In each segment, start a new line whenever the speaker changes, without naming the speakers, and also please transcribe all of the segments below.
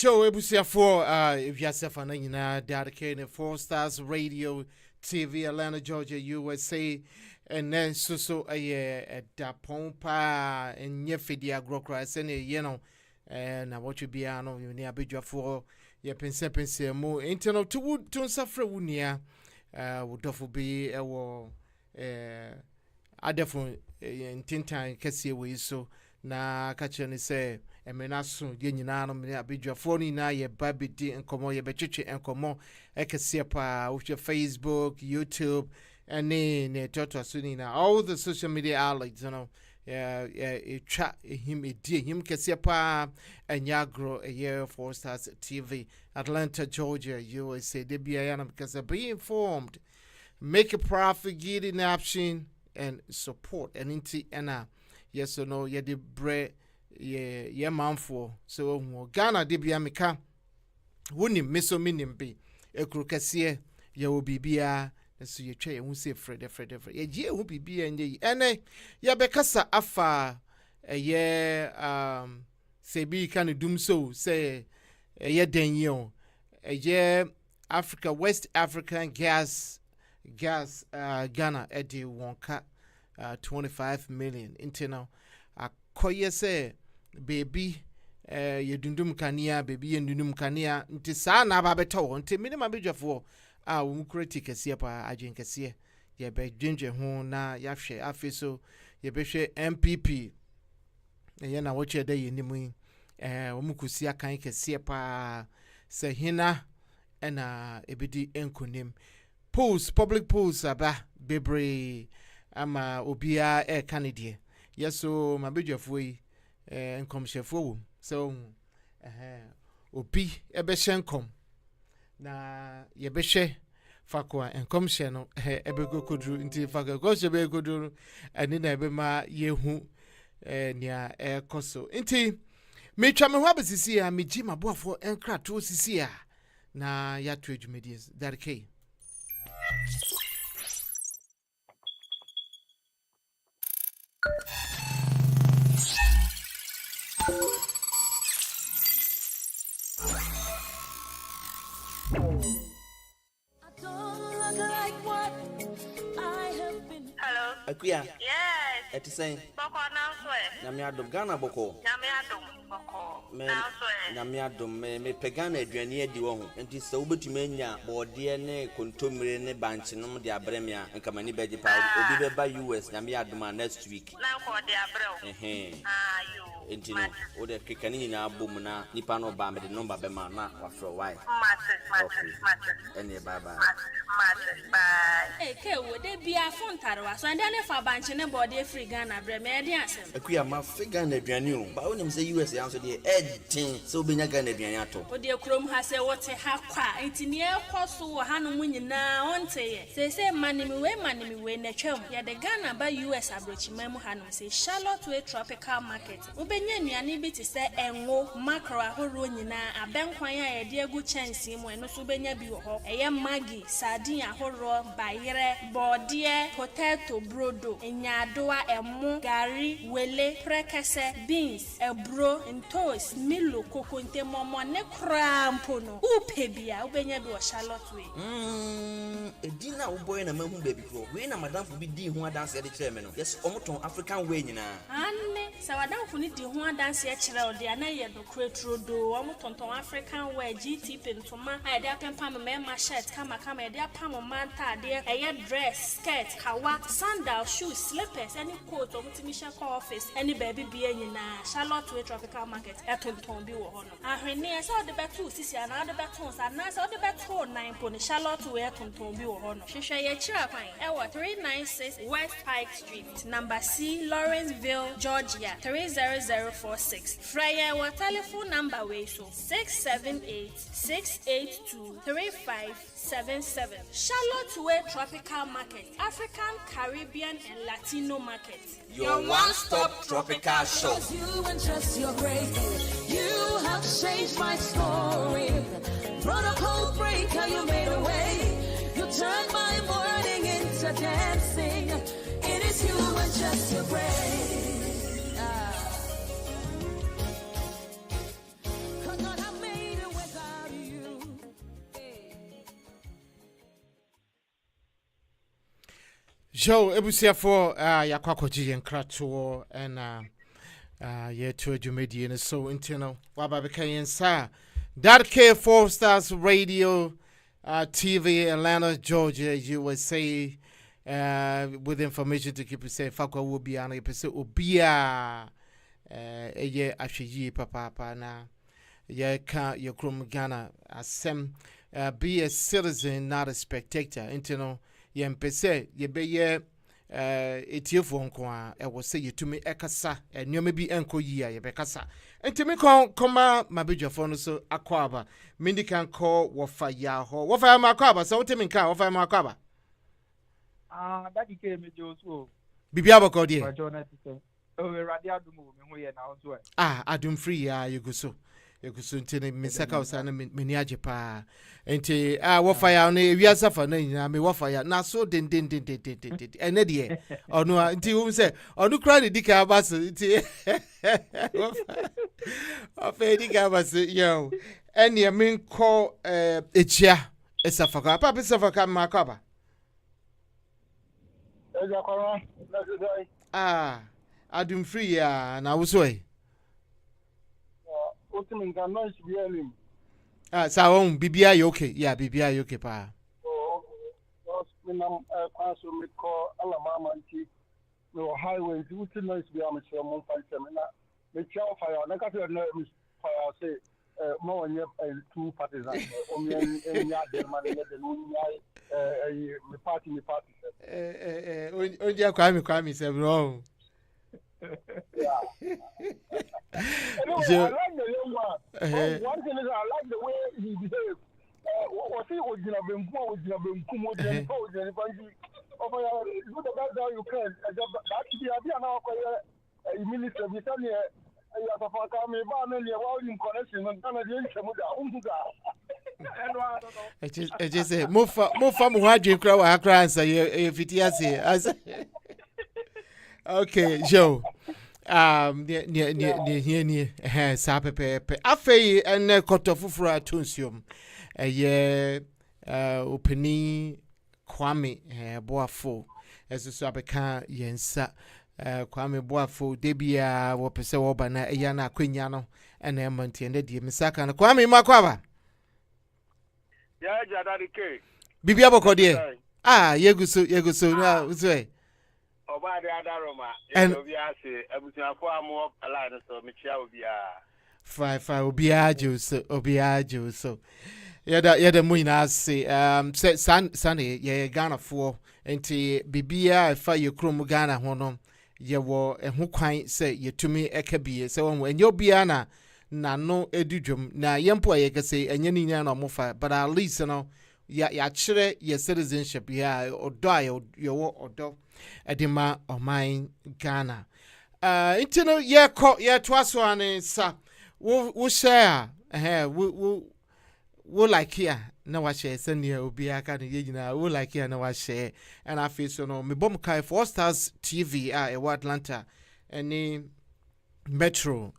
show ebusia for if you have a nina dedicated 4 Stars Radio TV Atlanta, Georgia, USA, and then so a da pompa and yefidia grokra send you know and what you be ano you near bidja for your pense mo internal to wood to suffer wunia would offer be a war adefo in tintan kesi we so na kache ni say emenaso de nyina no me abedwafo ni na ye babedi enkomo ye betwetwe enkomo ekese pa wo Facebook, YouTube, and ne toto so ni na all the social media outlets, you know. Chat him him kese pa enyagro a year 4 Stars TV Atlanta, Georgia, USA. They be because be informed, make a profit, get an option and support and into yes or no, the bread, yeah, manful. So, Ghana, de biamika, wouldn't miss so minim be a crocassier, ya will be beer, and so you tray, and we say Fred, a year will be beer and ye, and ya becasa afa a year, say be kind of doom so, say a year den yo, a year Africa, West African gas, Ghana, Eddie Wonka. 25 million internal akoye say baby ye dundum kania baby ye dundum kania nti saa na ba beto nti minimum bedwafo wo mukreti kese pa agyen kese ye be dwendwe ho na ya hwe afi so ye be hwe MPP ye na wo che da ye nimu wo mukusi akan kese pa se hina na ebedi enkonim public polls aba bebre ama obia Canada yeso mabedwafo yi enkomhyefo so obi ebehyenkom na yebehye fakwa enkomhye no ebegokodru nti fakwa goshe begodru ani na ebema yehu nia ekoso nti metwa me ho abesisi a meji maboafo enkrato sisi a na ya to adwumedies that key.
Hello.
Akuya.
Yes.
Eti say.
Boko now swear.
Na me adom Ghana boko.
Na me adom boko. Now swear.
Na me adom me pegana aduane adi wo ho. Enti se wobetumi anya bode ne kontomire ne banche no de abremia nkamani beje pa obi be ba US na me adom next week.
Na ko de abrem. You.
Enti no wo de kekani nyina abom na nipa no ba me de number be ma na wa fro why.
Matter.
Ene bye bye.
Bye.
Ke wo de bia fontarewa so ande ne fa banche ne body free Ghana bre me de asem
Akuya ma figure na aduane o ba wonim say US ya so de edin so obenya Ghana aduane ato
o de krom ha se wote ha kwa enti ne ekoso wo hanom nyina onte ye se manimi we na twam ya de Ghana ba US abrochima mu hanom se Charlotte we tropical market obenya nuane bi te se enwo macro ahoro nyina abenkwan a ye de egu chance mu eno so obenya bi wo ho eye magi sardine ahoro bayere bode potato brodo enyadoa emu gari wele prekese beans ebro ntos milo kokonte momo ne krampo no upebia ubenya bi wo Charlotte we
edina wo boy na mahu baby kro we na madam fu bi di ho adanse de kire me no yes omoton African way nyina
anne sawadamfo ni di ho adanse e kire ode ana ye do kretrodo omotonton African way GT pentoma a de apempa me ma shirt kama e de apam manta de eye dress skirt kawa sandal shoes slippers any coat omutimisha ko office any baby bia nyina Charlotte we tropical market etonton bi wo ho no ahwene e sa de beto sisi ana de beto sa na sa de beto 9 po ni Charlotte we etonton bi wo ho no hwehwe ye kira kwan e wo 396 West Pike Street number C Lawrenceville Georgia 30046 Fryer wa telephone number we so 678-682-3577 Charlotte Way Tropical Market, African, Caribbean, and Latino market.
Your one-stop tropical shop.
You and just your grace, you have changed my story. Protocol breaker, you made a way. You turned my morning into dancing. It is you and just your grace. Could not have made
Joe, ebusia for yakwakoji enkrato and yeah to Jumedi and so internal Wababaka sa that K4 Stars Radio TV Atlanta, Georgia, USA with information to keep you safe. Fakwa will be on a episode Ubia yeah actually papa na yeah can't your chrome Ghana asem be a citizen, not a spectator. Internal yempese yebe etiefo nko a e wo se yetumi ekasa enyo bi enko yi a yebe kasa entimi koma mabedwafo no so akwaba mindi kan call wofaya ho wofaya makwaba so wotimi nka wofaya makwaba
daddy ke mejo so
bibia bokodi
o radio adumu me ho ye na so
adum free ya yuguso ntene misaka usana meni ajepa enti wofaya no ewia safa na nyina me wofaya na so den ene de ono enti wo se ono kra de dika abaso enti ofa dika abaso yo ene me nko echia esafaka papa safaka makaba
ejakoro na
adum free ya na wo so
ultimate can not be early.
So bibia you okay? Yeah, bibia you okay pa.
When I'm council me call Alabama anti no highways ultimate be am say mon fight me na me chow fire na ka say no fire say mo onye two parties o me enya de man de no nya me party
onje kwa mi say bro.
Yeah. Anyway, I like the young man. One thing is, I like the way he behaves. What he would have been poor, would have been Kumo, and you do the best that you can. That should be a minister, we tell you, you have to come in, and you're all in connection, and I'm
I just say, more from what you cry, I cry, say, if it is okay, Joe. Near Sapepe Afe and Kotofufra Tunsium a year Openi Kwame Boafo as a Sabeka Yensa Kwame Boafo Debia Wapese Obana Yana Quignano and Emonti and the Misaka and Kwame Makwaba.
Yeah, Daddy K.
Bibiabo Codier. Yeguso now, say.
Oba de adaroma obi ase abusuafo amo ala no so mechia obi a
fa obi ajo so yada mu ina ase san ye Ghana fo enti bibia fa ye krom Ghana ho no ye wo eho kwan se yetumi ekabie se won enye obi na no edudwom na yempo ye kase enye ni nya no mofa but at least no ya kire ye citizenship ya odo ye wo odo edima oman Ghana intino ye twaso ane sa wo share wo like here na wa share send here obi aka ne yina wo like here na wa share and I feel so no me bom kai 4 Stars TV e Atlanta any Metro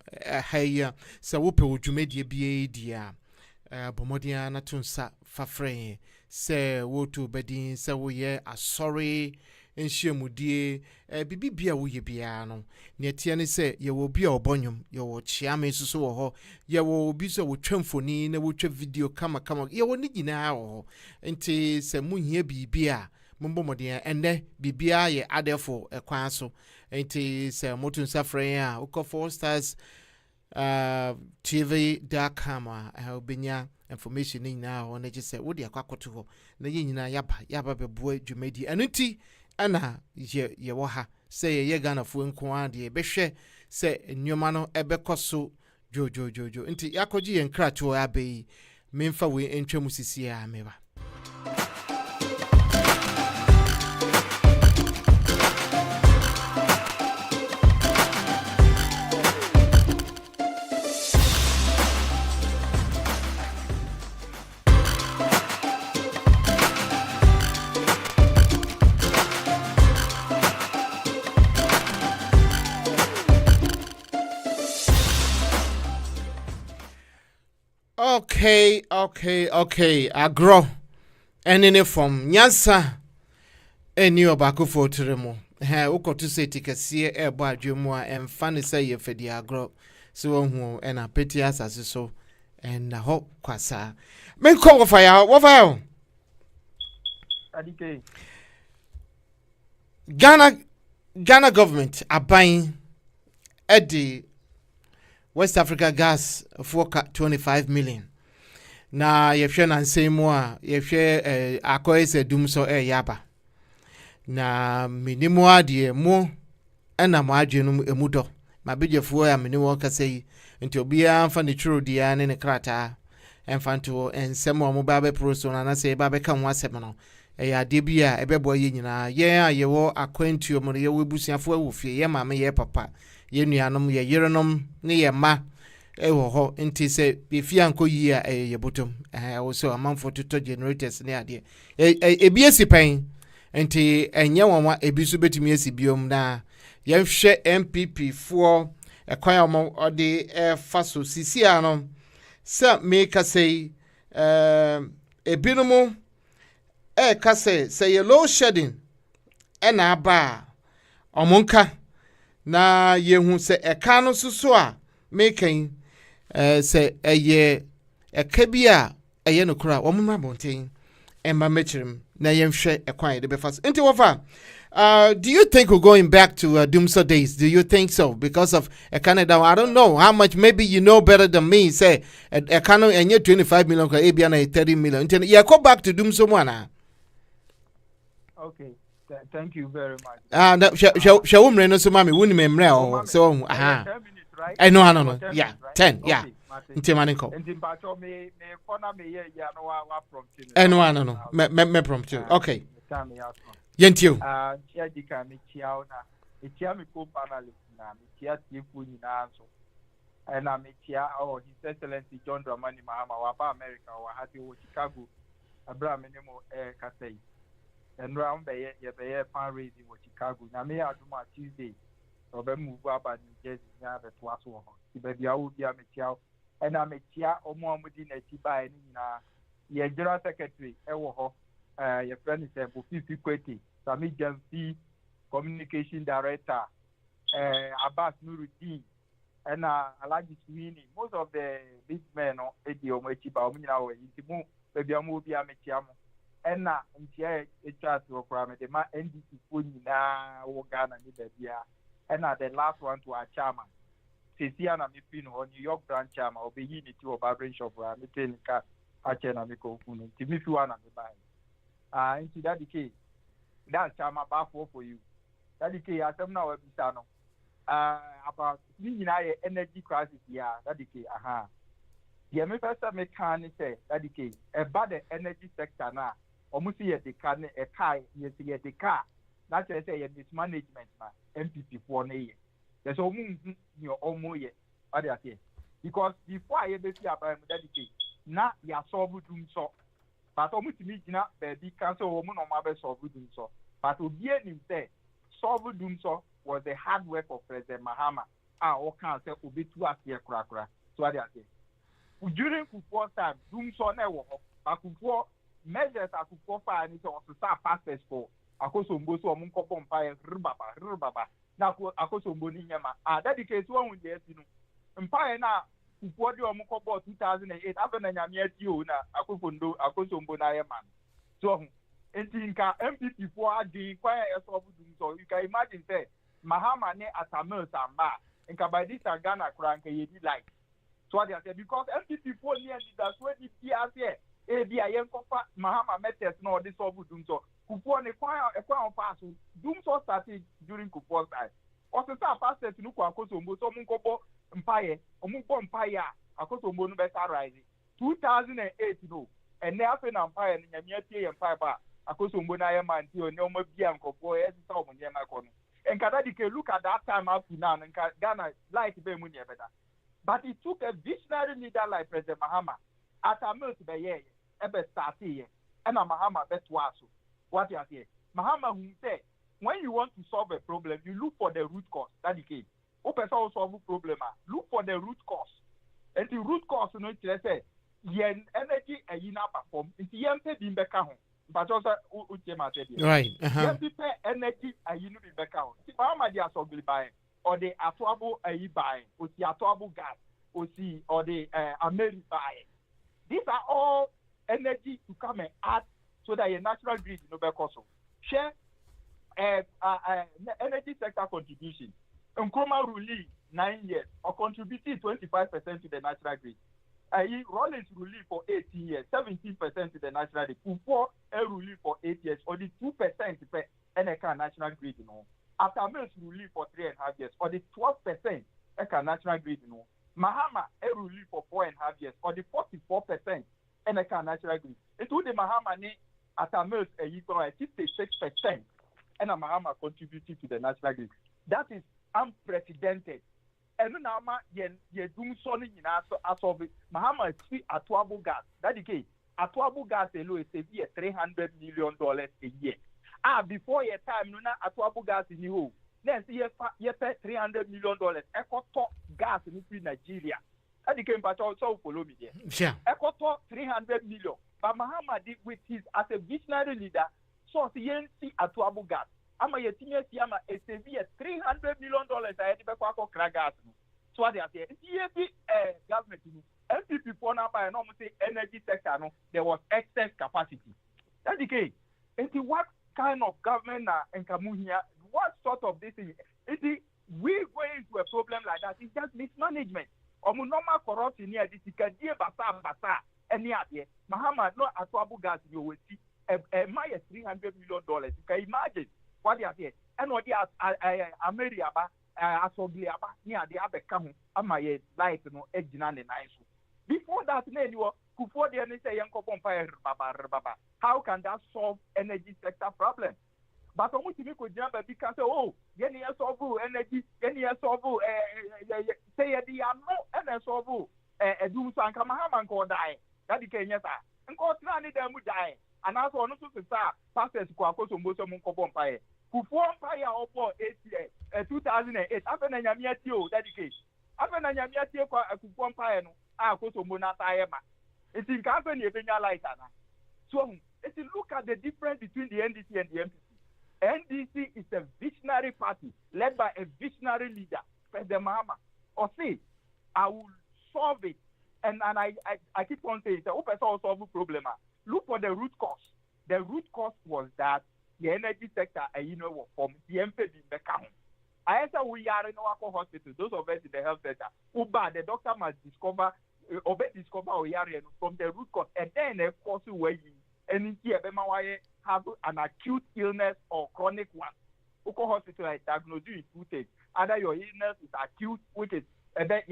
haya sa wo pe odwumedie bia dia bomodia na tunsa fafre se wo to bedin se wo ye asori enhyiamudie bibibia wo ye bia no ne tie ne se ye wo bia obonyum ye wo chiame susu wo ho ye wo bi so wo twamfoni na wo twa video kama ye wo ni gina ho enti se muhia bibia mombomodien enne bibia ye adefo ekwan so enti se motun safre a wo 4 Stars tv.com obenya information ni na ho na gise wo de akwakoto ho na ye nyina yaba beboa dwumadi anuti ana ye wo ha se ye Ghana fo nko ade behwe se nnwoma no ebekoso jojo nti yakoji ye nkracho abai memfa we entwam sisi a meba. Okay. Agro. Enene from Nyansa. Eni obako for tremo. He uko to say tikasie ebo adwemu a emfa ne say ye fedi agro. So hu e na peti asase so en na ho kwasa. Men ko wo fire.
Adike.
Ghana government aban Eddie West Africa gas for 25 million. Na yehwe na nsemu a yehwe akoyese dum so yaba. Na minimu adie mu ena mo adwenu emu do. Ma bejefuo ya minimu ka sei nti obi amfa ne churu dia ne krata emfanto ensem o mo ba be proso na sei ba be ka ho asem no. Ya de bia ebebo ye nyina ye ayewo akwantuo mo ye webusuafo awofie ye mama ye papa ye nuanom ye yerenom ne ye ma ewo ho nti se befia nko yi a ye botom wo so amanfo to generators ne ade ebi esipen nti enye wonwa ebi so betumi esibiom na ye hwe MPP for ekwan mo ode faso sisi anom se make say ebinumu kase say low shedding na aba omonka na yehu se eka no suso a making se eye eka bia eye no kura omma bonten emma mechirim na yemhwe ekwan de be fast nti wofa do you think we're going back to Doomsday days? Do you think so? Because of Canada, I don't know how much. Maybe you know better than me. Say Canada and you 25 million, ABN 30 million. Yeah, go back to Doomsday one.
Okay, thank you very much.
Shall we run so mommy? Wouldn't me so
10 minutes, right?
I know. Yeah,
10,
10.
right?
Yeah.
Okay,
Until maniko.
And in Bacho me corner me ya no wa prompt.
No. Me prompt you. Okay. Yentio.
Chia dika me chia na. Chia me ko panelist na me chia tifu nyina so. Na me chia His Excellency John Dramani Mahama wa ba America wa hati wo Chicago. Abraham ne mo kasei. And round be ye fan raising wo Chicago. Na me aduma Tuesday. So be move aba New Jersey na be to aso ho. Ti be bia wo bia me chia and I'm a chia omo amudi na ti ba ni na ye general secretary e wo ho your friend is Bofifi Kweti Sami Jamfi communication director Abbas Nuruddin and Alaji Sweeney. Most of the big men no edi omo echi ba omo nyina wo intimu bebi amu obi ametiamu and na ntia echa to okra me de ma NDC fo nyina wo Ghana ni bebia and the last one to our chairman Sisia na mipino on New York branch chairman obeyi ni ti o barbering shop ra me ten ka ache na me ko funu ti mi fi wa na me bai into that decay that chairman ba for you that decay asem na wa bisa no about ni na ye energy crisis ya that decay the me first me can say that decay about the energy sector na omusi ye de kan e kai ye de ka that say ye mismanagement ma MPP for na ye there's almost your omo ye what they say because before I be see about that decay na ya solve dum so but almost me gina baby cancel woman on my solve dum so but obi enim say solve dum so was the hard work of President Mahama o can say obi tu asie kura so what they say during Kufuor time dum so na wo Kufuor measures Kufuor fire ni so start passes for akosombo so omo nkọ bompa rubaba na akosombo ni nyama that the case one dey esi no empire na Kufuor di omo nkọ 2008 after na nyame ati o na akosombo na yeman so nka MPP for adi kwa solve dum so you can imagine say Mahama ne Atamil Samba nka by this Ghana kura nka ye di like so what they say because MPP for near leaders wey di PRC bi ayen kofa Mahama metes no dey solve dum so Kufuor ne kwa pass dum so started during Kufuor time also start pass it no kwa akosombo so mun kobo mpaye omun bo mpaye akosombo no better rise 2008 no and na afi na mpaye no nyame atie ye mpaye ba akosombo na ye man ti oni omo bia nkofo e sisa omo nye na kono enkada dike look at that time up to now nka Ghana like be mu ne better but it took a visionary leader like President Mahama Atamil to be ye ebe start ye and Mahama beto aso what you say Mahama who say when you want to solve a problem you look for the root cause that the case o person solve problem look for the root cause and the root cause no say yen energy e na perform nti yen pe bi mbeka ho but also Uchema said,
right,
yes, people energy and you know be back out. See, Mama, they are so good buying, or the Atuabo buying, or the Atuabo gas, or the American buying. These are all energy to come and add so that your national grid no be cost. Share energy sector contribution. Nkrumah release 9 years or contributing 25% to the national grid. Rollins release for 18 years, 17% to the national grid. Before release for 8 years, only 2% per NK national grid. You know. After Mills release for 3.5 years, or the 12% NK national grid. You know. Mahama release for 4.5 years, or the 44% NK national grid. Into the Mahama ni after Mills equal 56%, and Mahama contributed to the national grid. That is unprecedented. And now, you doing something in as of Mahama Atuabo gas. That is Atuabo gas alone is $300 million a year. Before your time, no Atuabo gas in you. Then see you pay $300 million. Eco top gas in Nigeria. That became part also follow me there.
Yeah.
Eco top $300 million. But Mahama did with his as a visionary leader. So the NC Atuabo gas. Ama yetinye si ama SAV $300 million I had to crack gas. So what they are saying, government, MPP for now by say energy sector, no, there was excess capacity. That's the case. And what kind of government and Kamuhia, what sort of this is we going into a problem like that? It's just mismanagement. Normal corruption here, this is basa, and here, Mahama, no Atuabo gas, you will see my $300 million. You can imagine what they are saying. And what they are, America, Asogliaba, near the Abekam, Amaye, light, no, Edginan and Nice. Before that, before the NSA Yanko Pompire, Baba, how can that solve energy sector problem? But on which you could jump because, Yenny Sobu, energy, Yenny Sobu, say the no, and Sobu, a doom San Kamahaman go die. That the Kenya, and cause none of them would die. And also, no to say, Pastors Quacos and Bosom Pompire. Who formed fire over 2008. After Nanyamiatio, that case. After Nanyamiatio, who formed fire, Koso Monatayama. It's in company of light. So, if you look at the difference between the NDC and the MPC, NDC is a visionary party led by a visionary leader, President Mahama. Or say, I will solve it. And I keep on saying, the open source solve the problem. Look for the root cause. The root cause was that the energy sector, from the MPD in the county. I answer we are in our hospital, those of us in the health center. Uba, the doctor must discover we are from the root cause, and then of course we and here have an acute illness or chronic one. Uko hospital I diagnose you in 2 things. Either your illness is acute, which is a bet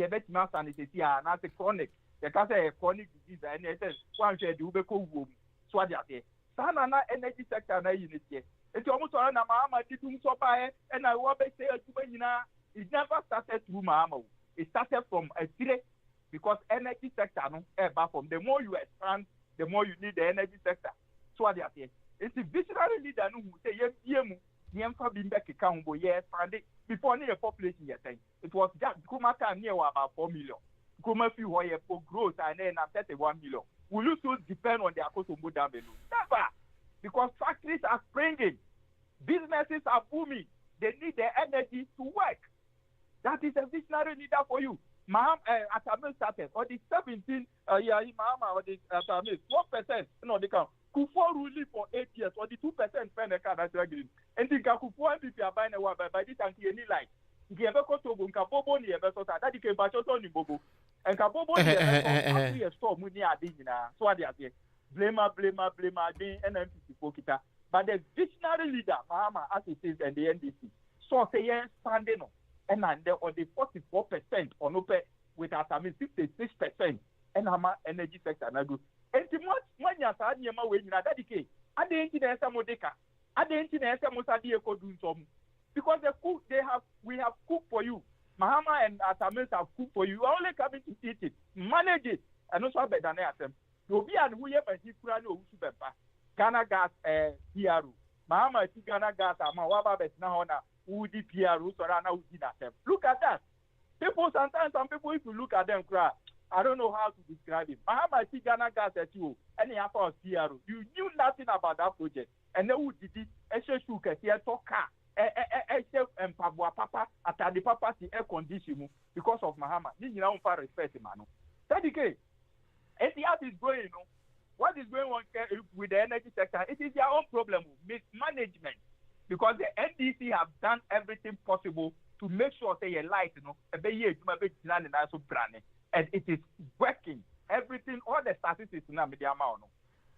sanity, and that's a chronic. The can't say a chronic disease, and it says one said you be cool womb. So what they Sana energy sector na unit here. It's almost on Mahama did so by and I want to say it never started through Mahama. It started from a threat because energy sector no from the more you expand, the more you need the energy sector. So what they are saying. It's a visionary leader who say the Emfa Bimbek account expanded before near population yet. It was just Kumata near about 4 million. Kuma few for growth and then 31 million. Will you still depend on their cost of down below? Never. Because factories are springing. Businesses are booming. They need the energy to work. That is a visionary leader for you. Atamil started, or the 17, Mahama, or the Atamil, 12%, no, they can. Kufuor ruling for 8 years, or the 2% spend a car that's regular. And the Kufuor MPP are buying a one by this and any light. If ever go to Bunkabobo, you ever saw that you can buy your own Bobo. And Kabobo, you ever saw a store, money are being so what they are saying. Blame, and MPP Pokita. But the visionary leader, Mahama, as it is, and the NDC, so say yes, standing on. And then on the 44% on open with Asami 66%, and Hama energy sector. And the when you are saying, when you are dedicated, I didn't know some Modeka. I didn't know some Mosadi doing some. Because we have cooked for you. Mahama and Atamis have cooked for you. You are only coming to eat it, manage it, and also better than them. To be and who ever he could know who Ghana gas PRO. Mahama Ghana gas Amawaba now who the PRO so now who did that. Look at that. People sometimes some people if you look at them cry, I don't know how to describe it. Mahama see Ghana gas at you, any after CRO. You knew nothing about that project. And then who did it? Eshe here talk car. And Papa at the papa the air condition because of Mahama. This is now for respect, man. That okay. Ethiopia is going, what is going on with the energy sector? It is their own problem, mismanagement. Because the NDC have done everything possible to make sure they are light, and it is working. Everything, all the statistics now,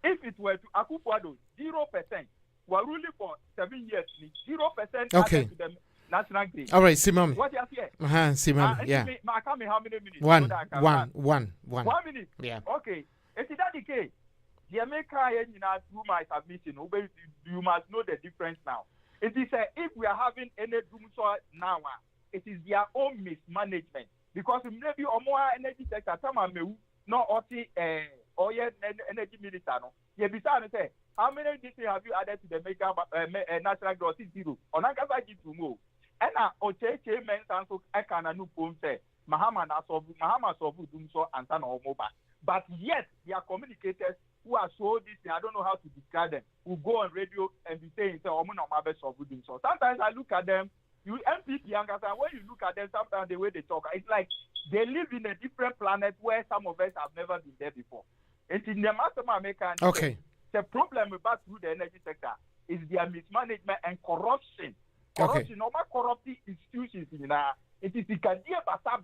if it were to Akufo-Addo, 0%, we're ruling for 7 years, 0%
okay.
to the national grid.
All right, Simon.
What you say?
Simon, yeah.
How many minutes?
1
minute.
Yeah.
Okay. If that the case, the American through my submission, you must know the difference now. It is if we are having any doom now, it is their own mismanagement. Because maybe more energy sector, some are no oil energy minister. No, you say how many districts have you added to the mega national gross is 0? On Ankasa give to move. And Oche men so I can say Mahama Sobu doom so and Tan or Moba. But yet their communicators who are so this thing, I don't know how to describe them, who go on radio and be saying, so sometimes I look at them, you MPP youngers, and when you look at them, sometimes the way they talk, it's like they live in a different planet where some of us have never been there before. It's in the master American.
Okay.
The problem about through the energy sector is their mismanagement and corruption. Corruption, normal corrupting institutions in it is the Kadia Basa,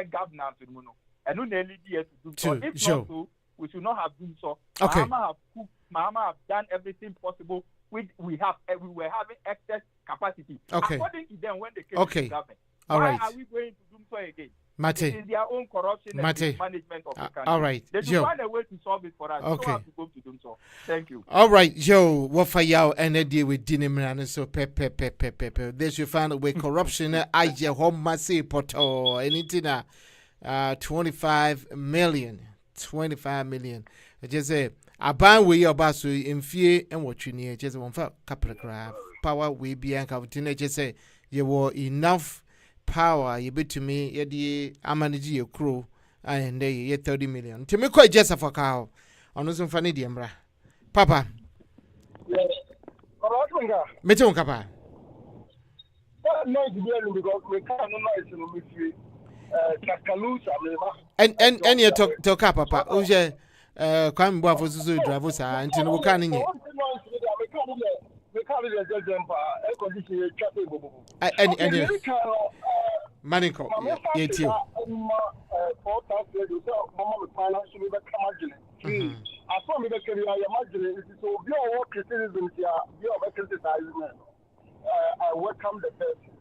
governance, and no nearly to do so. If not so, we should not have done so.
Okay.
Mahama have done everything possible. We were having excess capacity.
Okay.
According to them, when they came to the government.
All
why
right.
are we going to do so again?
Mate.
It is their own corruption and management of the country.
All right.
They should find a way to solve it for us.
Okay.
We don't have to go to do so. Thank you.
All right, Joe. What for y'all and deal with dinner so pepe. They should find a way corruption. I just home massive poto anything 25 million. I just say I buy we your bass in fear and what you need. Just one for couple of power we be and continue. Just say you were enough power. You bet to me, you I manage your crew and they ye 30 million. To me, quite just for cow. On some funny diambra. Papa.
Yes.
Meton Papa.
No, because we can't know with you.
And you talk Papa. Oje come boy for Susu drive sa until we can in and Manico, yet you. I saw me the career, I imagine it is so your criticism here, your criticizing. I welcome the person.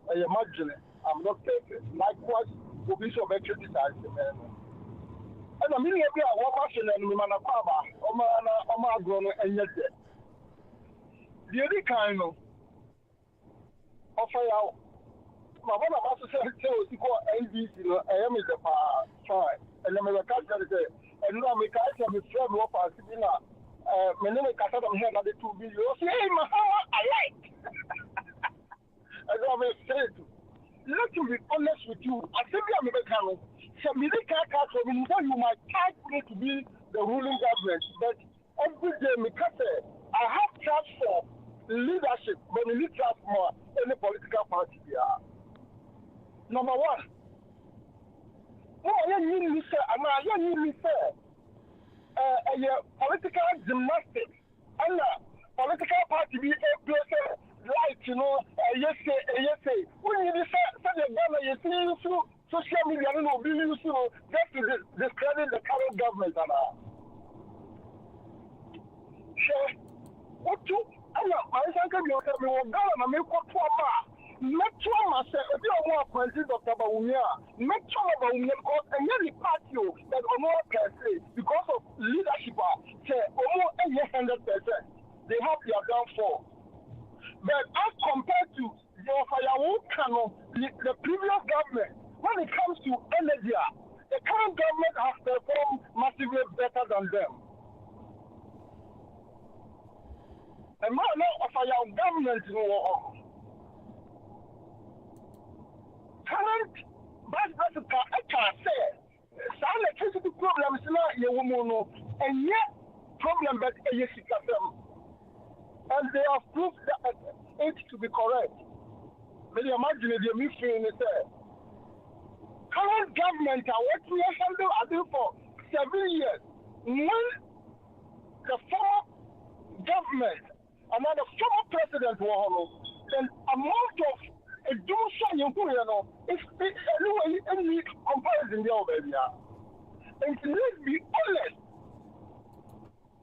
I imagine it. I'm not perfect. Likewise, will be so criticized. And I mean, if you are one person and woman of Papa, Oma grown and yet the other kind of offer out. My one of us said, to call NBC, I am in the side, and I'm a country, and now I can't have a friend of us, my name is Cassandra here, another 2 billion. Hey, Mahama, I like. As I will say to let me be honest with you, I think I'm a mechanic. You might type me to be the ruling government, but every day, I have trust for leadership, but we need trust more any political party here. Number one, political gymnastics and political party be a place like, yes, when you say you see through social media, just to discredit the current government. What you, I think you will go and make what Metro myself, if you want to appoint Dr. Bawumia, Metro Bawumia, because any party that almost can say, because of leadership, say almost 100%, they have their downfall. But as compared to the the previous government, when it comes to energy, the current government has performed massively better than them. And now of our government, current
Vice President can say, some electricity problems now, you will and yet problem but yes, and they have proved that it to be correct. But imagine the mission is current government are what we have handled for 7 years. When the former government, another former president, then amount of a donation you know, if anyway any comparison there, baby. And let's be honest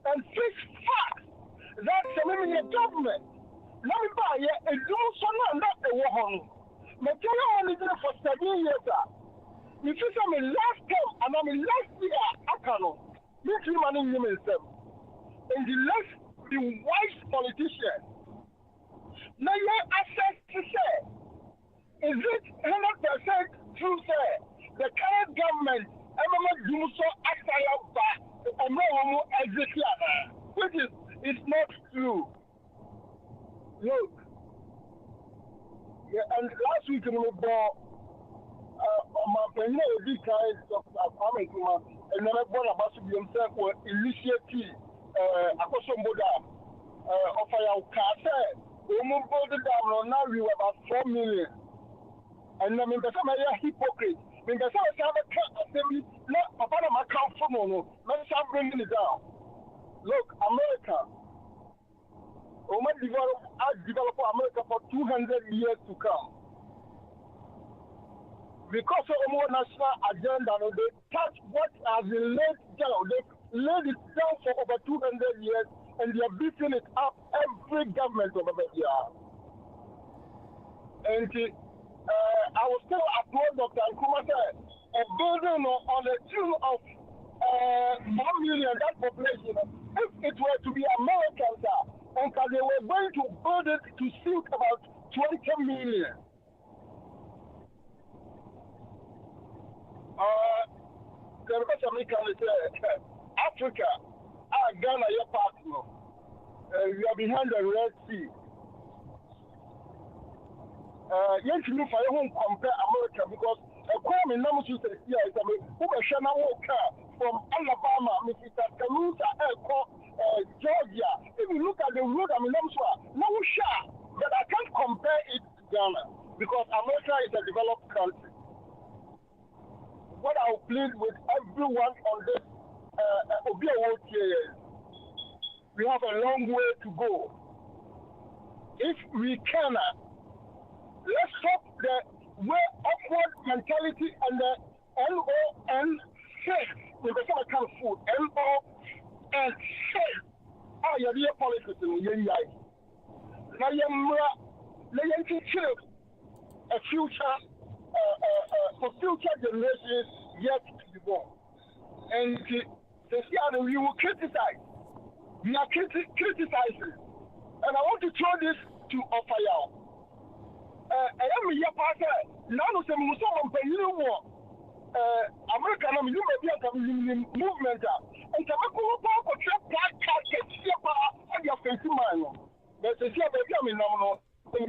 and face facts that the government, let me buy a donation and not a war. Material money for 7 years. If you say me last term and I'm in last year, I cannot. Make you money myself. And the less the wise politician. Now your access to say, is it 100% true, sir? The current government, everyone do so which is it's not true. Look, yeah, and last week we bought my penny big guys of America, and then I bought a bunch of themselves were initiative a question of our car. We moved down now we were about 4 million. And I mean, the some are hypocrite. I mean, the some assembly, not about my account for no, let's bringing it down. Look, America, we develop America for 200 years to come. Because of our national agenda, they touch what has been laid down. They laid it down for over 200 years, and they are beating it up every government over here. And I was still applaud Dr. Nkuma said, a building on the tune of 1 million, that population, if it were to be Americans, and they were going to build it to suit about 20 million. The American is Africa, Ghana, your partner. We are behind the Red Sea. Yes, you know, I won't compare America because a crime in Namusu says, yeah, it's a from Alabama, Tuscaloosa, Georgia. If you look at the road, I mean, no shot, but I can't compare it to Ghana because America is a developed country. What I'll plead with everyone on this we have a long way to go. If we cannot, let's stop the way upward mentality and the LON faith. Because I can't food. LON faith. Ah, you're real politics in the now you're teaching a future for future generations yet to be born. And we will criticize. We are criticizing. And I want to throw this to Ofaya. I am a year passer. Now, some American movement. And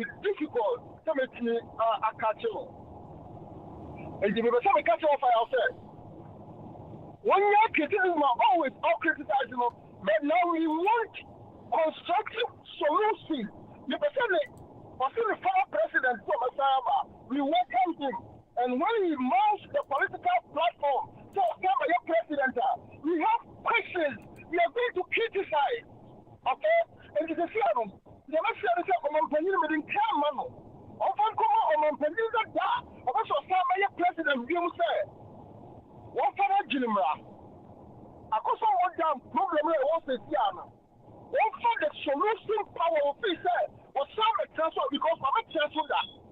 it's difficult to make me a catcher. And the people catch off ourselves. 1 year criticism are always all criticizing us, but now we want constructive solutions. The person the former president, we welcome him. And when he mounts the political platform, so your president, we have questions. We are going to criticize. Okay? And it's a fear. The next year is a company within Kamano. Often come on companies that also your president, you say. One for a Jimra. I also want down problem was the Siana. One for the solution power of peace was some transfer because I'm a transfer that.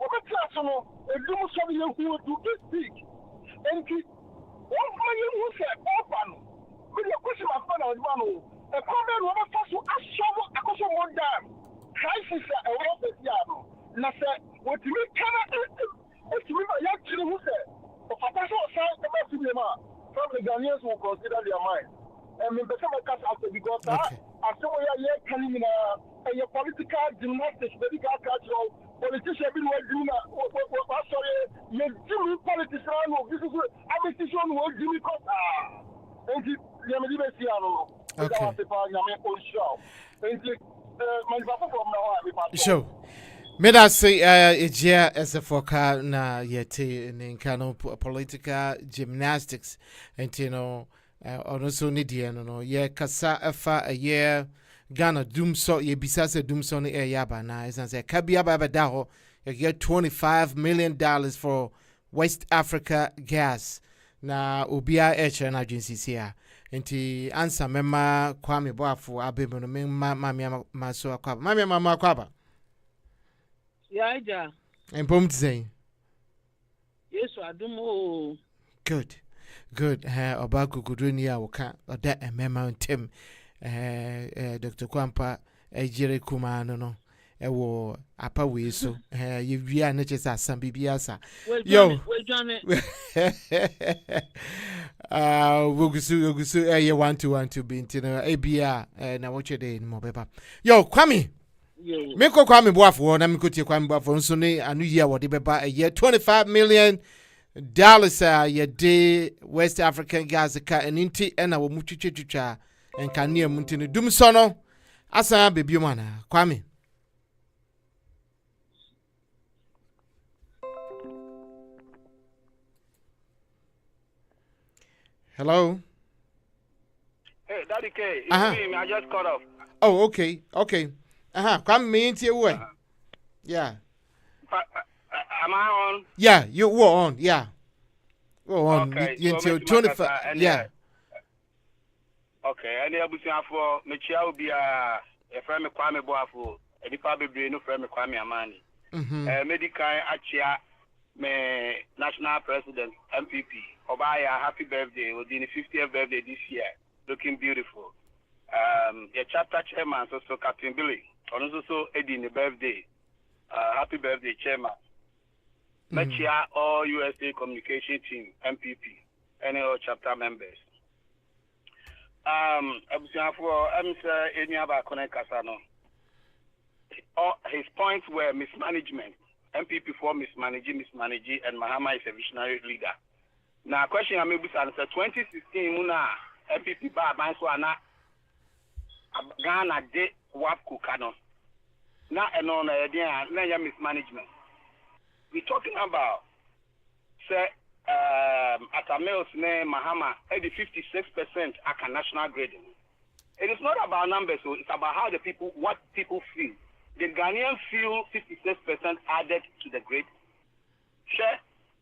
What a transfer, a do something who will do this big. And one for you who said, open. With your question, my friend, I was one. A comment over first to ask someone, I also want down. Crisis was the Siana. And I said, what you cannot it's me, my young children who said, if I pass out some from the Ghanaians will consider their mind. And we become a cast after because I saw where you're coming in a political gymnastics, medical cultural politician bi wɔ dimi na wasɔre yɛ dimi politics na no bi so abetition wɔ dimi kɔsa enti yɛ me di bɛ si ano no
okay
wa se pa nyame onshaw enti man ba from na wa bi pa
sure me da say ejia SFOka na yete ne nkano political gymnastics enti no ono so ne die no ye kasa afa a year Ghana Doomso ye bisase Doomso ne yaba na isan say kabia ba da ho you get $25 million for West Africa gas na obia eche na agency a enti answer mema Kwame Boafo abebe no mema mamia maso akwaba mamia mama akwaba
ya ja
empom tsen
Yesu adumo
good oba kukudru ni a woka oda emema ntem Dr. Kwampa ejire kuma no ewo apa we so ye wia na chesa asam bibia sa yo wogusu ye 1-2-1-2 binti na ebia na woche de mo beba yo Kwame me ko Kwame Boafo na me ko tie Kwame Boafo nso ne anu yi a wode beba ye $25 million ye de West African gas ka eninti na wo mutwitwitwa enkania muntini dum so no asa bebio mana Kwame hello
hey Daddy K it's me I just cut off
oh okay Kwame me intie wo yeah
am I on
yeah you were on yeah on
okay,
until 25 yeah
okay, and abusia for mechia obi a e frame me Kwame Boafo e dipa bebre no frame me Kwame Amani medical achia me national president MPP Obaya happy birthday within the 50th birthday this year looking beautiful your chapter chairman so Captain Billy also in the birthday happy birthday chairman mechia all USA communication team MPP and all chapter members his points were mismanagement. MPP for mismanaging, and Mahama is a visionary leader. Now, question I may be answer 2016 Muna MPP ba Banswana Ghana de Wapku Kano. Now, and on idea, mismanagement. We're talking about say. Atamil's name Mahama at the 56% at national grading. It is not about numbers, so it's about how what people feel. The Ghanaians feel 56% added to the grade. Share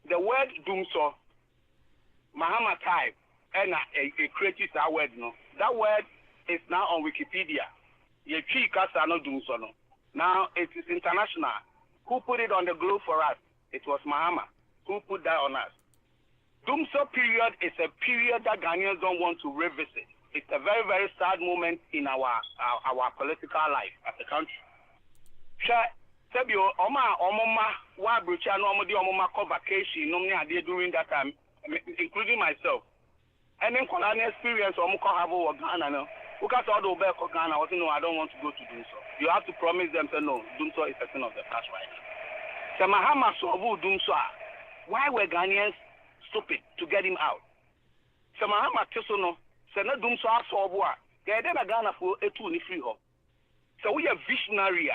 the word doomso Mahama type and a creative that word no. That word is now on Wikipedia. Ye no doomso no. Now it is international. Who put it on the globe for us? It was Mahama. Who put that on us? Doomso period is a period that Ghanaians don't want to revisit. It's a very, very sad moment in our political life as a country. Sebio, Omoma, Wabrucha, no Omoma vacation, during that time, including myself. And then colonial experience, Omoko Havo or Ghana, no. Because all the Obeko Ghana, I don't want to go to Doomso. You have to promise them, say, no, Doomso is a thing of the past right now. So Mahama Sovu Doomso, why were Ghanaians stupid to get him out? So Mahama Tisono, Sena Doomso Asobua, they then a Ghana for a two free home. So we are visionary.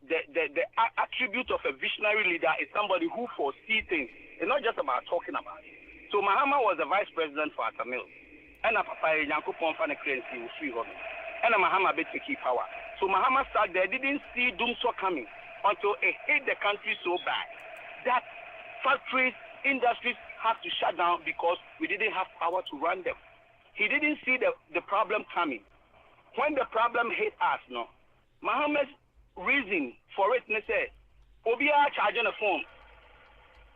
The attribute of a visionary leader is somebody who foresees things. It's not just about talking about it. So Mahama was the vice president for Atamil. And a papa Yanko Pomfane currency was free home. And a Mahama bet to keep power. So Mahama started there, didn't see Doomso coming until it hit the country so bad that factories, industries have to shut down because we didn't have power to run them. He didn't see the problem coming. When the problem hit us, no, Mahama's reason for it, they say, Obia charging a phone.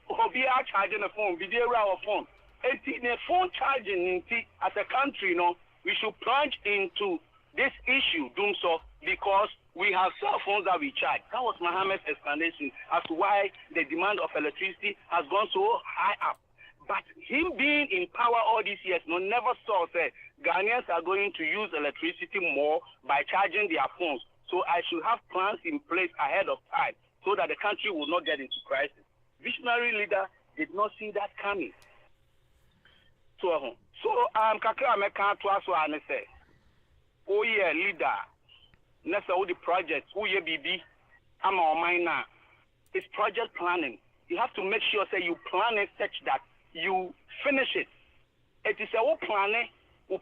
Obia charging a phone, video our phone. And the phone charging as a country, no, we should plunge into this issue, Doomso, because we have cell phones that we charge. That was Mohammed's explanation as to why the demand of electricity has gone so high up. But him being in power all these years, no, never saw say Ghanaians are going to use electricity more by charging their phones. So I should have plans in place ahead of time so so that the country will not get into crisis. Visionary leader did not see that coming. So kakra meka to aso ane say, oh yeah, leader, nessa all the projects, oh yeah, BB, I'm on mine now. It's project planning. You have to make sure say you plan it such that you finish it. It is a planning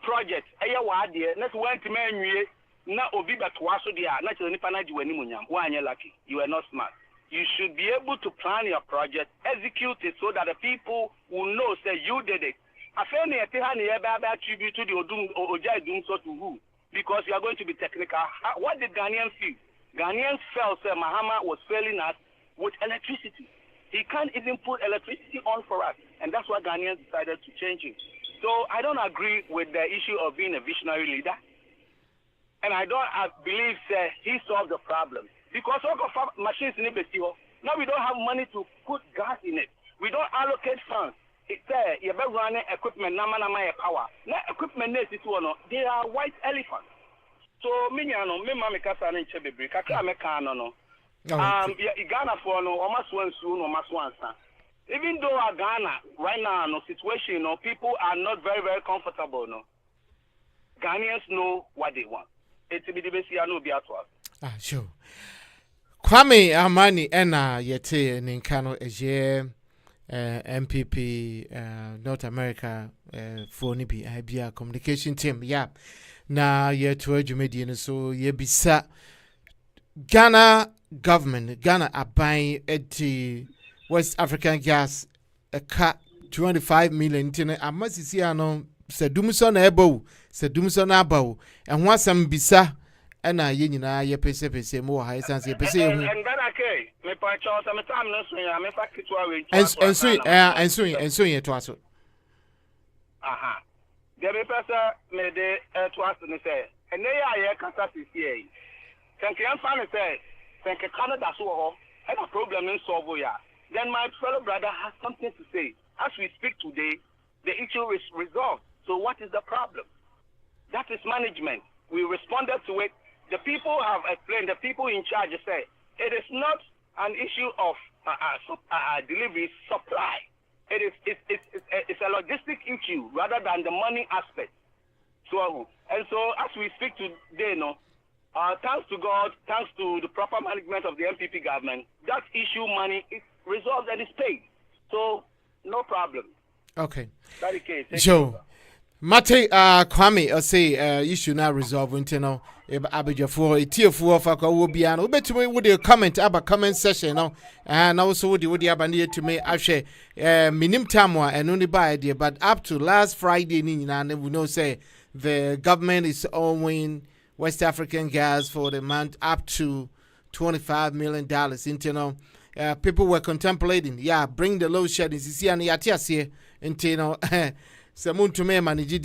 project. Aya wa de na to want man nwie na obi betwa so dia na chele nipa na ji wani munyam. Why you lucky? You are not smart. You should be able to plan your project, execute it so that the people will know say you did it. Afeni ete ha ne eba attribute to the odum ojai dum so to who, because you are going to be technical. What did Ghanaians feel? Ghanaians felt say Mahama was failing us with electricity. He can't even put electricity on for us, and that's why Ghanaians decided to change it. So I don't agree with the issue of being a visionary leader, and I believe he solved the problem. Because all of machines in Ibesio, now we don't have money to put gas in it. We don't allocate funds. It's you better run equipment, nama power. Now equipment they are white elephants. So me mama kasa na nche bebre kakra me kan no. Ghana for no almost one soon almost one san. Even though Ghana right now no situation people are not very very comfortable no. Ghanaians know what they want. It's be the best no be at all.
Sure. Kwame Amani ena yete ninkano eje MPP North America for nibi IBA communication team na yeto adwumadi so yebisa Ghana government Ghana aban eti West African gas eka 25 million tine amasisi ano sedumso na ebo sedumso na abawo enho asam bisa ena ye nyina ye pese mo ha isanse pese ehu
and then okay me pa cho ta me tam no so ya me fa kitwa we
enso ye to aso
aha de be pese me de to aso ne say ene ya ye kasa sisi e kan kan fa ne say kan Canada so ho and a problem in solve ya then my fellow brother has something to say. As we speak today, the issue is resolved. So what is the problem? That is management. We responded to it. The people have explained, the people in charge say, it is not an issue of delivery supply. It's a logistic issue rather than the money aspect. So as we speak today, thanks to God, thanks to the proper management of the MPP government, that issue money is resolved and is paid. So no problem.
Okay.
That is the case.
Joe. Mate Kwame say issue now resolve internal abejafo etiefu fa kwa wo bia no betumi wo de comment aba comment session no and also wo de abane to me ahwe minim tamwa eno ni ba idea but up to last Friday ni nyina we know say the government is owing West African gas for the month up to $25 million internal. People were contemplating bring the load shedding sisi an yatiase internal. Someone to me manage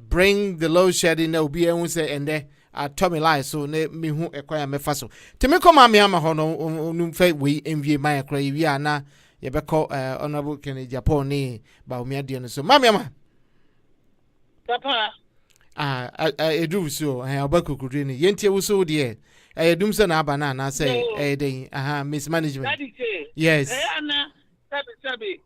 bring the load shedding na obi ehun say ende Tommy lie so ne me hu ekwaya mefa so temi koma me ama ho no numfa we envie man ekra wi ana ye beko honorable Kennedy Japan ni Bawumia de no so mama ama
papa
edu so obakukudre ni yentie wo so de edum so na aba na say den mismanagement yes
ana sabi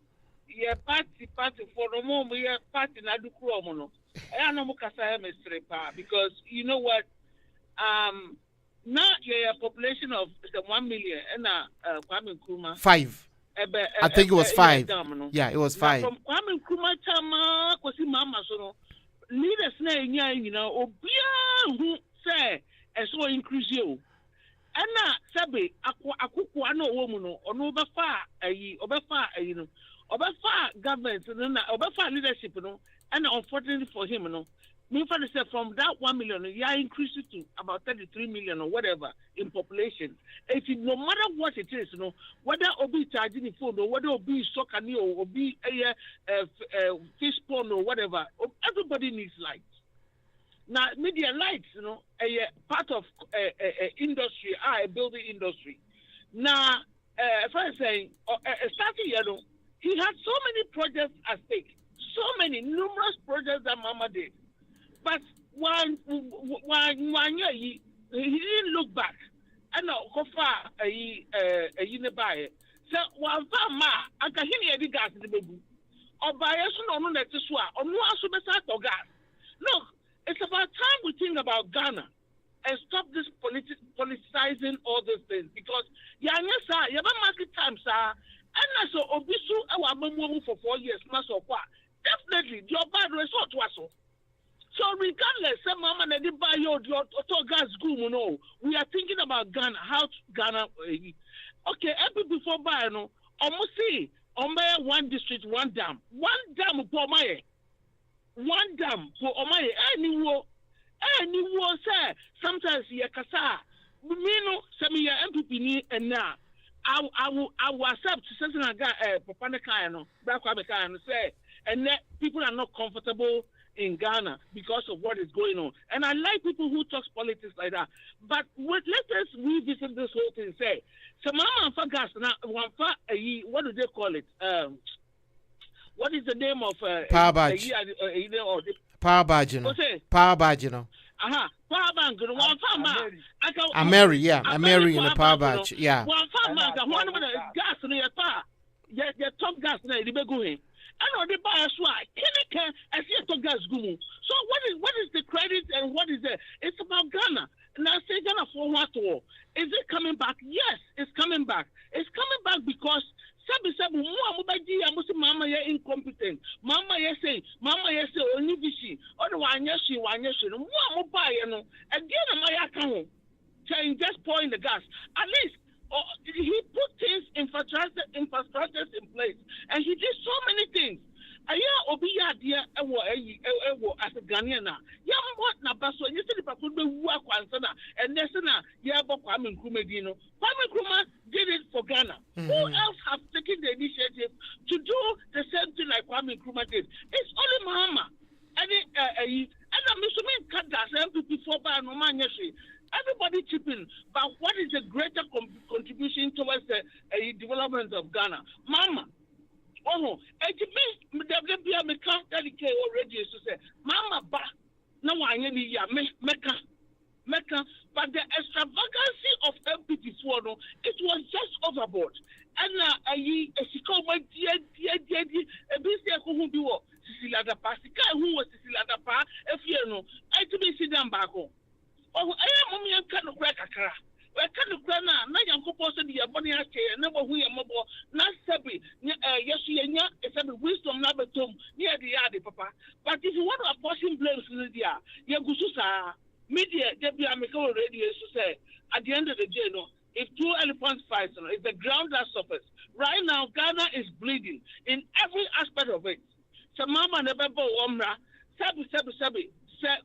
ye party for the moment ye party na du kro mo no I know mukasa mystery pa because you know what now your population of 1 million and Kwame Nkrumah
5 I think it was 5 yeah it was 5
from Kwame Nkrumah chama kosi mama so no leaders na nya nyina obia hu say eso increase you ana sabe akoko ana wo mu no ono obefa ayi no obefa government no na obefa leadership no and unfortunately for him no me for say from that 1 million increase it to about 33 million or whatever in population. If no matter what it is, whether obi charging the phone or whether obi soccer or obi fish pond or whatever, everybody needs lights. Now media lights, a part of industry, a building industry. Now, if I say starting he had so many projects at stake, so many numerous projects that Mama did. But one year he didn't look back and no kofa a nearby. So one farmer, I can hear the gas in the baby. Or by a son on that is why, or no answer gas. Look, it's about time we think about Ghana and stop this politicizing all these things because Yanyasa, Yaba market time, sir, and so Obisu, our mom for 4 years, Master Qua. Definitely, your bad resort was so. So regardless, some mama and they buy your gas gum, no. We are thinking about Ghana, how Ghana. Okay, every before buy no, almost see, one district, one dam for my. One dam for Omaye, any war, sir. Sometimes ye kasa. Mino, some year MPP and now. I will accept certain Papanakano, Brakwabekano say, and that people are not comfortable in Ghana because of what is going on. And I like people who talk politics like that. But let us revisit this whole thing. Say, so Mama for gas now, what do they call it? What is the name of
Power badge? Power badge, you know. Power badge, you know.
Power bank, one farmer.
Ameri, yeah, Ameri in the power badge, yeah.
One farmer, one of the gas in your power. Your top gas, they be going. I know they buy a swag. Can I see a top gas gumu? So what is the credit and what is it? It's about Ghana. And I say Ghana for what war? Is it coming back? Yes, it's coming back. It's coming back because Sabi mama ye incompetent. Mama ye say only vishi. Other one yes she no buy no. Again my account. Just pouring the gas. At least he put things infrastructures in place and he did so many things. Aya obi ya dia ewo as a Ghanaian na. Ya what na baso you see the people be wu akwansa na and nese na ya bo Kwame Nkrumah di no. Kwame Nkrumah did it for Ghana. Who else have taken the initiative to do the same thing like Kwame Nkrumah did? It's only Mahama. And I'm assuming Kadas MPP for by no man everybody chipping, but what is the greater contribution towards the development of Ghana? Mama. Oh, me can't dedicate already to say, Mama ba, no one meka, but the extravagancy of MPP4 no, it was just overboard. And Cecilia who was Cecilia Pa, if you know, I to be sit down back home. Oh, I am a kind of crack. I can't look now. Now you're supposed to be a bonny and never we are mobile. Not Sabi, yes, it's a wisdom number two near the yard, Papa. But if you want to apportion blames in the year, you're Gususa, media, Debbie Amico radio to say, at the end of the day, no, if two elephants fight, it's the ground that suffers. Right now, Ghana is bleeding in every aspect of it. So, Mama never go Omra, Sabi,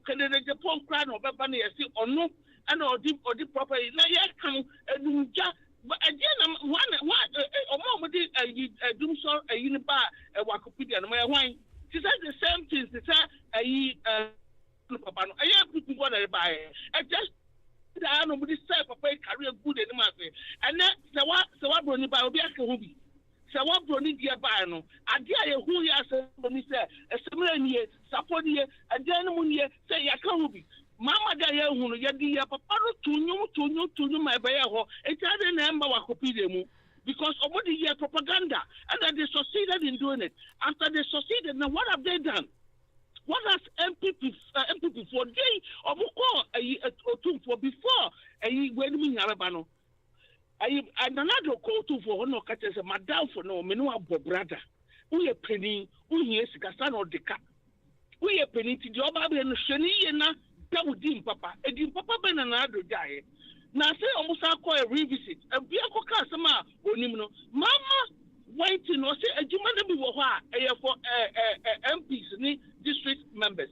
can the Japan crown of Babani or no? And or deep property. Now, yet come but again, one moment a doom saw a unibar, a Wakopedia, and my wine. She said the same things. She said, Papa, I have people what I buy. I just I know this type of career good in the market. And then, so what Brony by Obiaka Hubi. So what Brony dear Bano, I dare who you are, when say, a similar year, support year, a gentleman year, say, Yakahubi. Mama Daya Hunu Yadia Papa to you my bayaho, a child number Wakopidemu because of what the year propaganda and that they succeeded in doing it. After they succeeded, now what have they done? What has MPP for day or for before a wedding Arabano? I another call to for no catches a madam for no menua brother. We a penny, we is Gassan or the cat. We a penny to job and Shani Dim Papa, a dim Papa Ben and another guy. Now say almost I call a revisit, a vehicle customer, Mama, waiting or say a Jumana for MPs, district members.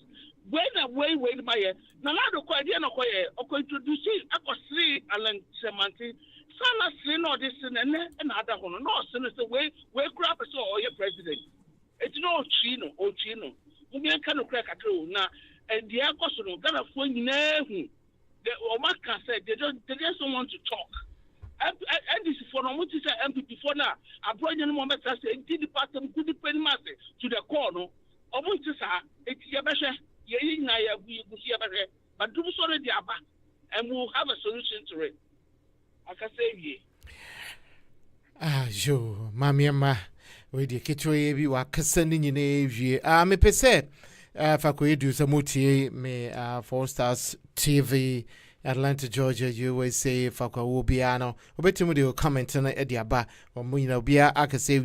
When away, wait my Nanado Quadiano or introducing Akosri Alan Semanti, Sana Sin or this and another one, no, sinister way, where crap is all your president. It's no Chino or Chino. We can't crack at all now. And the Akosono got a phone in the Omaka said they just don't want to talk. And this is for what is MPP for now. I brought you moment as a department could depend massive to the corner. Or what is it's Yabasha, but do sorry the Abba, and we'll have a solution to it. akasa ewie.
Jo, mamiama, we de ketwe bi wa kasa ni nyina ewie. Me pese fa ko edu samutie me 4 Stars TV Atlanta, Georgia, USA, Fakwa Wobiano, Obetimu de comment na Ediaba, or Muna Bia, Akase,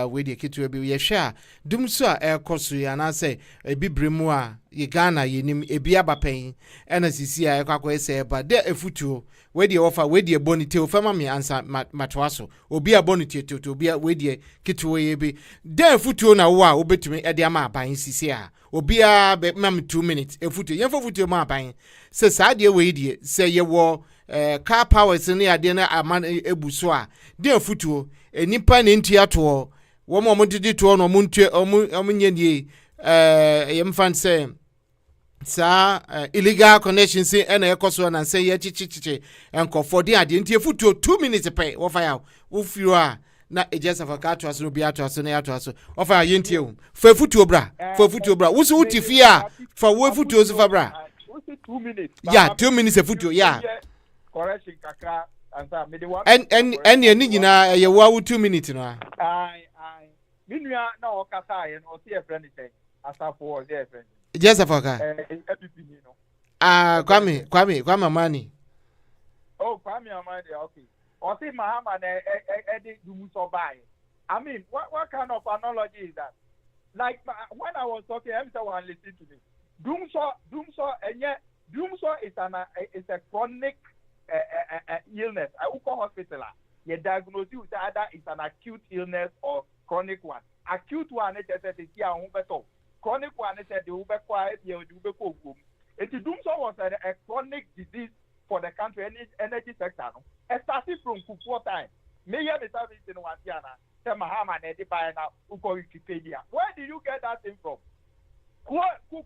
we de Kitu be Yasha, Dumsa, air Kosu, and I say, a bibrimua, Yegana, Yinim, a Biaba pain, and as you see, I say, but there a futu, where the offer, where the bonity, family answer Matwaso, or be a bonity to be a wedi Kitu be there futu na wa, Obetumi Ediama by Cisia, or be a mam 2 minutes, a futu, Yafo futu ma buying. Say sadia we say ye wo car powers ni ade na aman ebuso a de afutuo enipa ne ntiato wo mo didi to no muntie omunye nie yemfan say sa illegal connections na ekoso na say ye chichichichi enkofo de ade ntie afutuo 2 minutes pe wo fire wo firu a na ejesa fakato aso no biato aso na yato aso wo fire yentie o fa afutuo bra wo so utifia fa wo afutuo so fa bra
2 minutes.
Yeah, 2 minutes a photo, yeah.
Correction kakra and me the one.
And you need na you wa 2 minutes no.
I minua na okata ye no see a friend thing. Asa for there friend.
Just afaka. Kwame Mani.
Oh, Kwame Amani, okay. O see Mahama na edi dumu so buy. I mean, what kind of analogy is that? Like when I was talking, everyone listen to me. Doomsaw is a chronic illness. I will call hospital. You diagnose you either it's an acute illness or chronic one. Acute one is a chronic one is the Doomsaw was a chronic disease for the country energy sector. It started from Kufuor time. Maybe the service in Wantiana, Mahama and Wikipedia. Where did you get that thing from? What do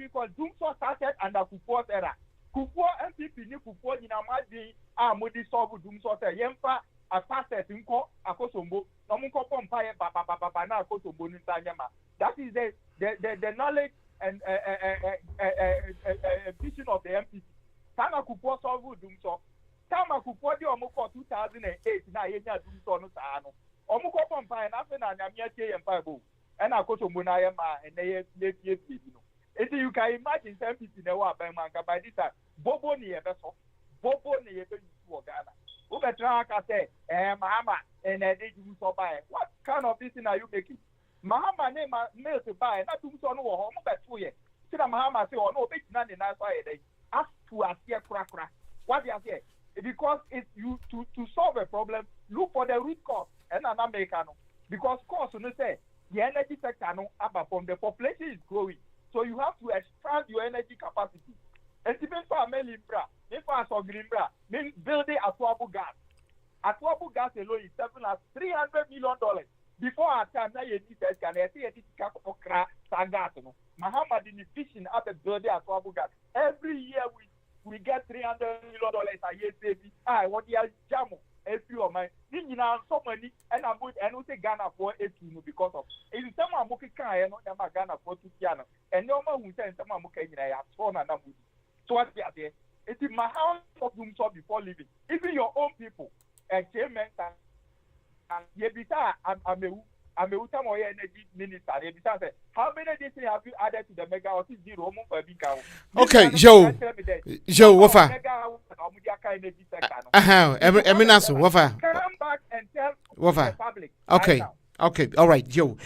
you call Doomsaw started under Kufuor's era? Kufuor MPP ni Kufuor ni na madi modi solve Doomsaw say yemfa a passes nko akosombo no munko pompa ye baba na akosombo ni ntanyama. That is the knowledge and vision of the MPP. Tama Kufuor solve Doomsaw. Tama Kufuor di omuko 2008 na yenya Doomsaw no sa no. Omuko pompa na fe na nyamia tie yemfa bo. And I go to Munaya and they if you can imagine some people in the by this time, Bobo near vessel, Bobo near Ghana. Ubetraka say, Mahama, and I did you so buy. What kind of business are you making? Mahama name mail to buy, not to so no home but 2 years. See the Mahama say, oh no, big none in that way. Ask to a steer crack. What do you say? Because it's you to solve a problem, look for the root cause and an American. Because cause you say the energy sector from the population is growing. So you have to expand your energy capacity. And even for a Melimbra, if I saw Grimbra, mean building Atwabu gas. Atwabu gas alone is $300 million. Before our time, now you need that can I see a okra sangas. Mahama didn't fishing up a building Atwabu gas. Every year we get $300 million a year saving. What you jam? A few of my so many and I'm good and we say Ghana for a few because of in some Muki Kaya, not Ghana for 2 piano and no one who says some Muki I have thrown and so what they are there. It is my house of Doomsaw before leaving. Even your own people and chairman and Yebita I'm a Utamoy energy minister. How many days have you added to the mega or zero?
Okay, Joe, Wafa. Wafa.
Come back and tell
Wafa.
the public.
Okay, all right, Joe.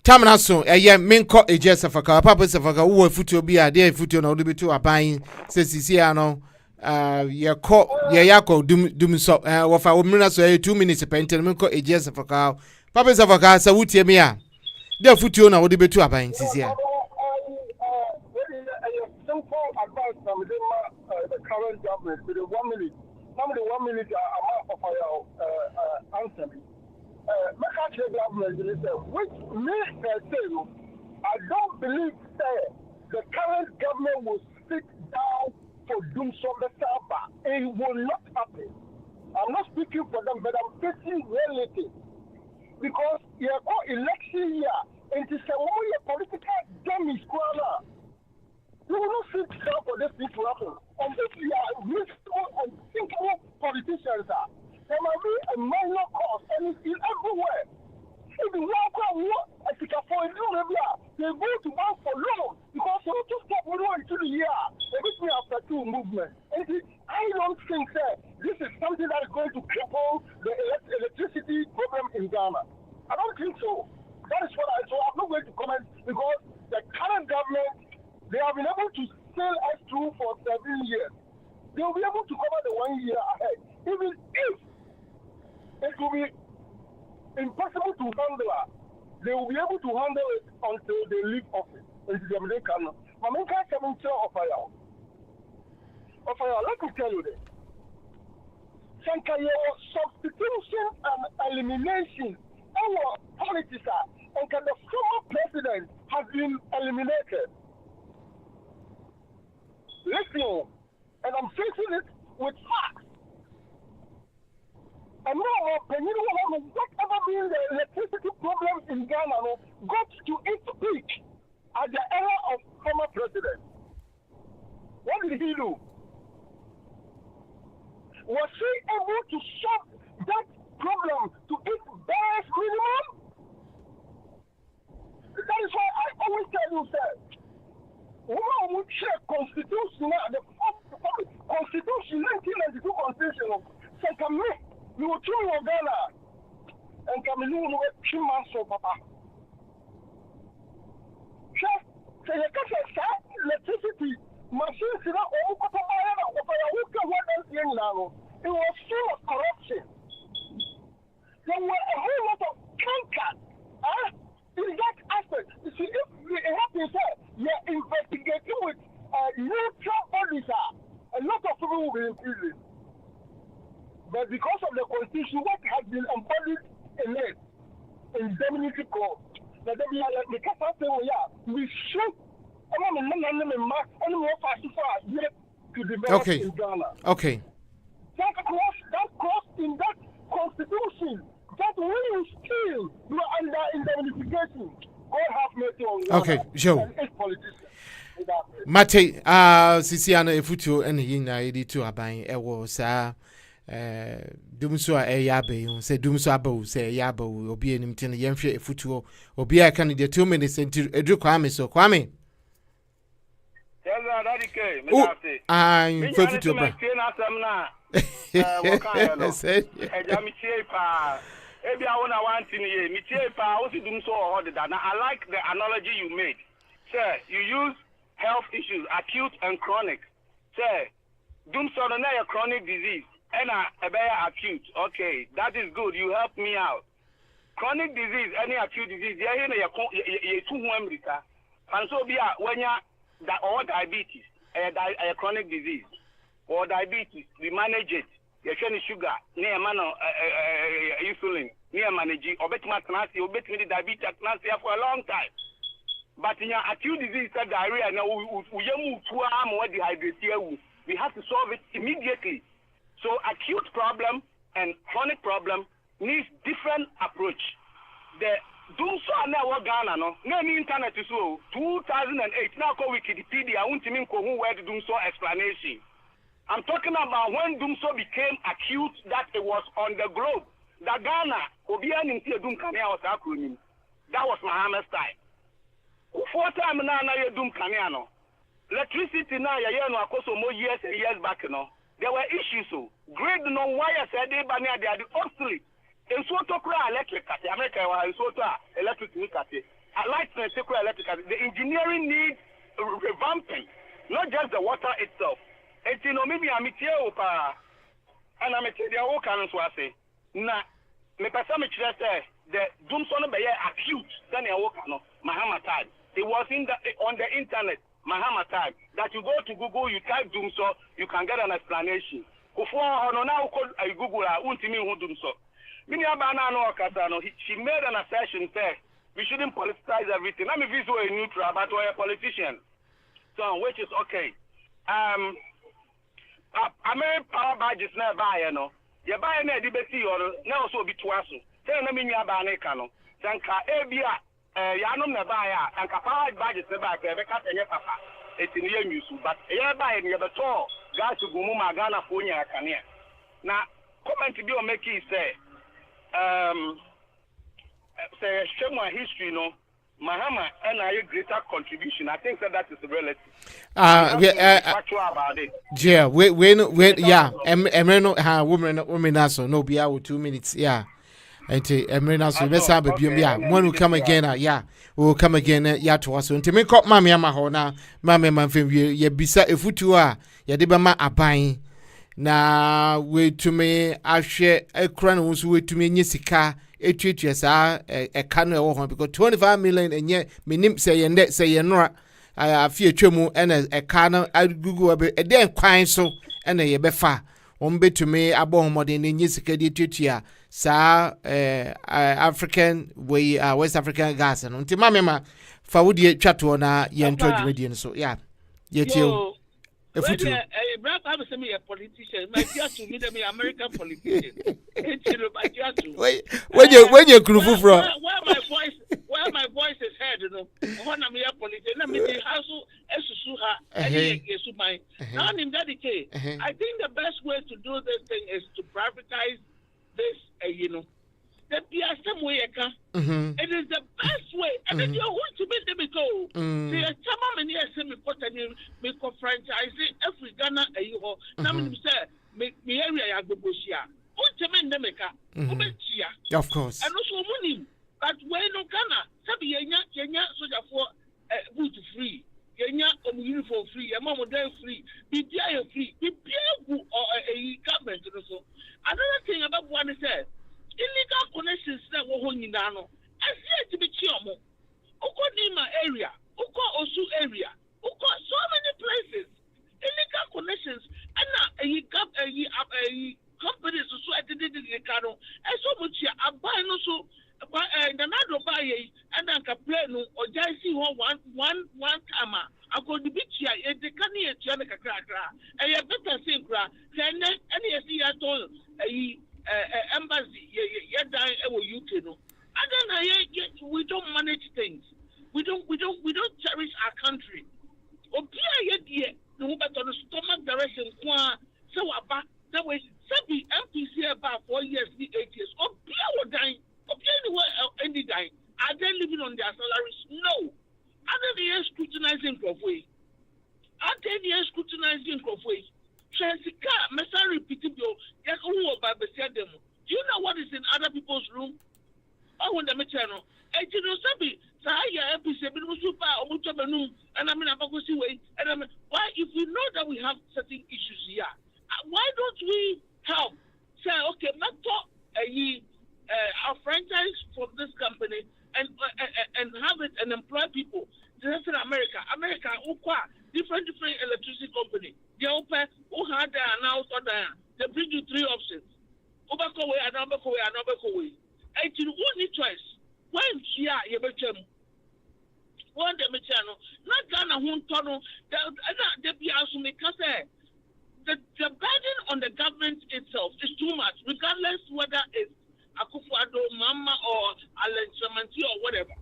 Tamana so menko ejesa faka papa safaka wo futuo bi ade futuo na wo bi to aban sesisi ano yakọ dum so Wafa wo mena so 2 minutes penten menko ejesa faka papa safaka sa wutie me a de futuo na wo bi to aban sisi a
simple advice from the current government with the 1 minute. Some of the 1 minute amount of our answer me. Mekache government which makes say I don't believe the current government will sit down for Doomsaw the Saba. It will not happen. I'm not speaking for them, but I'm facing reality. Because you have election year, and it's a political dummy squatter. You will not sit down for this thing to happen. And if you are reasonable and thinkable politicians, there might be a minor cause, and it's everywhere. If you walk on what they go to work for long because they want to stop into the year. They me after 2 movements. And I don't think that this is something that is going to cripple the electricity problem in Ghana. I don't think so. That is what so I'm not going to comment because the current government, they have been able to sail us through for 7 years. They will be able to cover the 1 year ahead. Even if it will be impossible to handle, they will be able to handle it until they leave office. Let me tell you this. Substitution and elimination our politics and the former president has been eliminated. Listen, and I'm facing it with facts. And now, whatever being the electricity problems in Ghana got to its peak at the era of former president. What did he do? Was he able to solve that problem to its barest minimum? That is why I always tell you, sir, woman will check constitution, the constitution, 1992 constitution, we will tell you Ghana, and Camille will 2 months of Papa. Just say, electricity, machines, it was full of corruption. There were a whole lot of canker in that aspect. You see, if it happens, you're investigating with neutral bodies, a lot of people will be in prison. But because of the constitution, what has been embodied in it, indemnity clause, that we should to develop in Ghana.
Okay.
That clause in that constitution, that we still under indemnification. God have mercy on Ghana.
Okay, Joe.
And its politicians.
Mate, Sisiana Efutu and Yina Editu Abai, Ewo, Sa. Dumso a yabe say dumso abo say yabo obi enim tin yemhwe efutuo obi aka ne de 2 minutes enti edu kwame so kwame
Tell daddy ke me dafte
ai fefutuo bra
say eja mi tie pa e bia wona wanti ne ye mi tie pa wo si dumso o hode da. Now I like the analogy you made. Sir, you use health issues, acute and chronic. Sir, dumso no na a chronic disease. And a acute. Okay, that is good. You help me out. Chronic disease, any acute disease, you two America. And so be when you or diabetes, a chronic disease, or diabetes, we manage it. You can sugar, near man insulin, near manage or bet my or bet me diabetes for a long time. But in your acute disease, diarrhea, now we move to more dehydrated. We have to solve it immediately. So acute problem and chronic problem needs different approach. The Dumso now Ghana no internet is so 2008 now call Wikipedia I won't mean where the Dumso explanation. I'm talking about when Dumso became acute that it was on the globe. The Ghana Obian in Dum Kanya was acronym. That was Muhammad's time. 4 times now you Dum Kanyano. Electricity now you know more years and years back no. There were issues so grade no why I said they are the obsolete. In so to electric America is so electric light electric. The engineering needs revamping, not just the water itself. And you know maybe I'm here and I'm there all kinds of say na me person me say the Dumson be acute then I work no Muhammad time. It was on the internet. Mahama time that you go to Google, you type Dumso, you can get an explanation. Before now Google Dumso. She made an assertion say we shouldn't politicize everything. Let me visual a neutral, but we're a politician. So which is okay. I made power badges now buy you buy a debate or now so be twice. Tell me your banana. Then Abia. Yanum Nabaya and Kappa badges the back, Papa. it's in the news, but yeah, by any other tour, guys to go Muma Ghana for you, now, comment to be on make it say, share my history, no. Mahama and I greater contribution. I think that is relative. About it.
Yeah, when yeah, emreno ha women aso no be out 2 minutes. Yeah. And emreno so let's have a biom yeah. When we come again, yeah, we will come again yeah to us. Until me call mama ama ho na mama manfem ye bisa efutu a ye de bema aban na we to me ahwe ekra no so we to me nyesika etuetua saa eka no ewo ho because 25 million enye minim say yende say yenora afie atwemu ena eka no agugu abe eden kwan so ena ye befa won betumi abo homoden enye sika de etuetua saa African way West African gas no nti mamema fa wodi twato na ye ntwa dwumadi no so yeah ye tie efutu
Brad have sent me a politician. My dear to me, the American politician.
When you krufu from
where my voice is heard, you know, when I'm a politician, I mean, the house is my now in that case. I think the best way to do this thing is to privatize this, you know. That be some way it is the best way. And then you want to make them go. The some many semi potential make a franchise every Ghana a you ho. Now me say me area ya go bushia. What to make them make
of course.
And also money. But when no Ghana, sabi yenya soldier for boot free. Yenya uniform free, your mom free, BPI free, BPI or a government also. Another thing about one is that illegal connections that were holding down. I see it to be Chiomo. Uko Nima area, Uko Osu area, Uko so many places. Illegal connections and a companies so I did it in the cano. And so much I buy no so and another buy and I can play no or just see one time. I go to the beach here, the canny at Janaka Krakra, and you better think, and any I told embassy, UK no. And then we don't manage things. We don't cherish our country. No better the stomach direction. So about that way, some MPC about 4 years, 8 years. Or people dying. Or anywhere any dying. Are they living on their salaries? No. Are they scrutinizing Crofway? Are they scrutinizing Crofway? Transika, Messa repeated your do you know what is in other people's room? I want the channel. And you know, Sabi, Sahaya episode, and I mean, and why, if we know that we have certain issues here, why don't we help? Say, okay, let's talk our franchise from this company and have it and employ people. Just in America, different electricity company. They open, who had there and now they bring you 3 options. Obako way, another way. And you only choice. When here, you betcha. One the channel, not Ghana won't tunnel. They be also make us say the burden on the government itself is too much, regardless whether it's Akufo-Addo, Mama, or Alan Chamanti or whatever.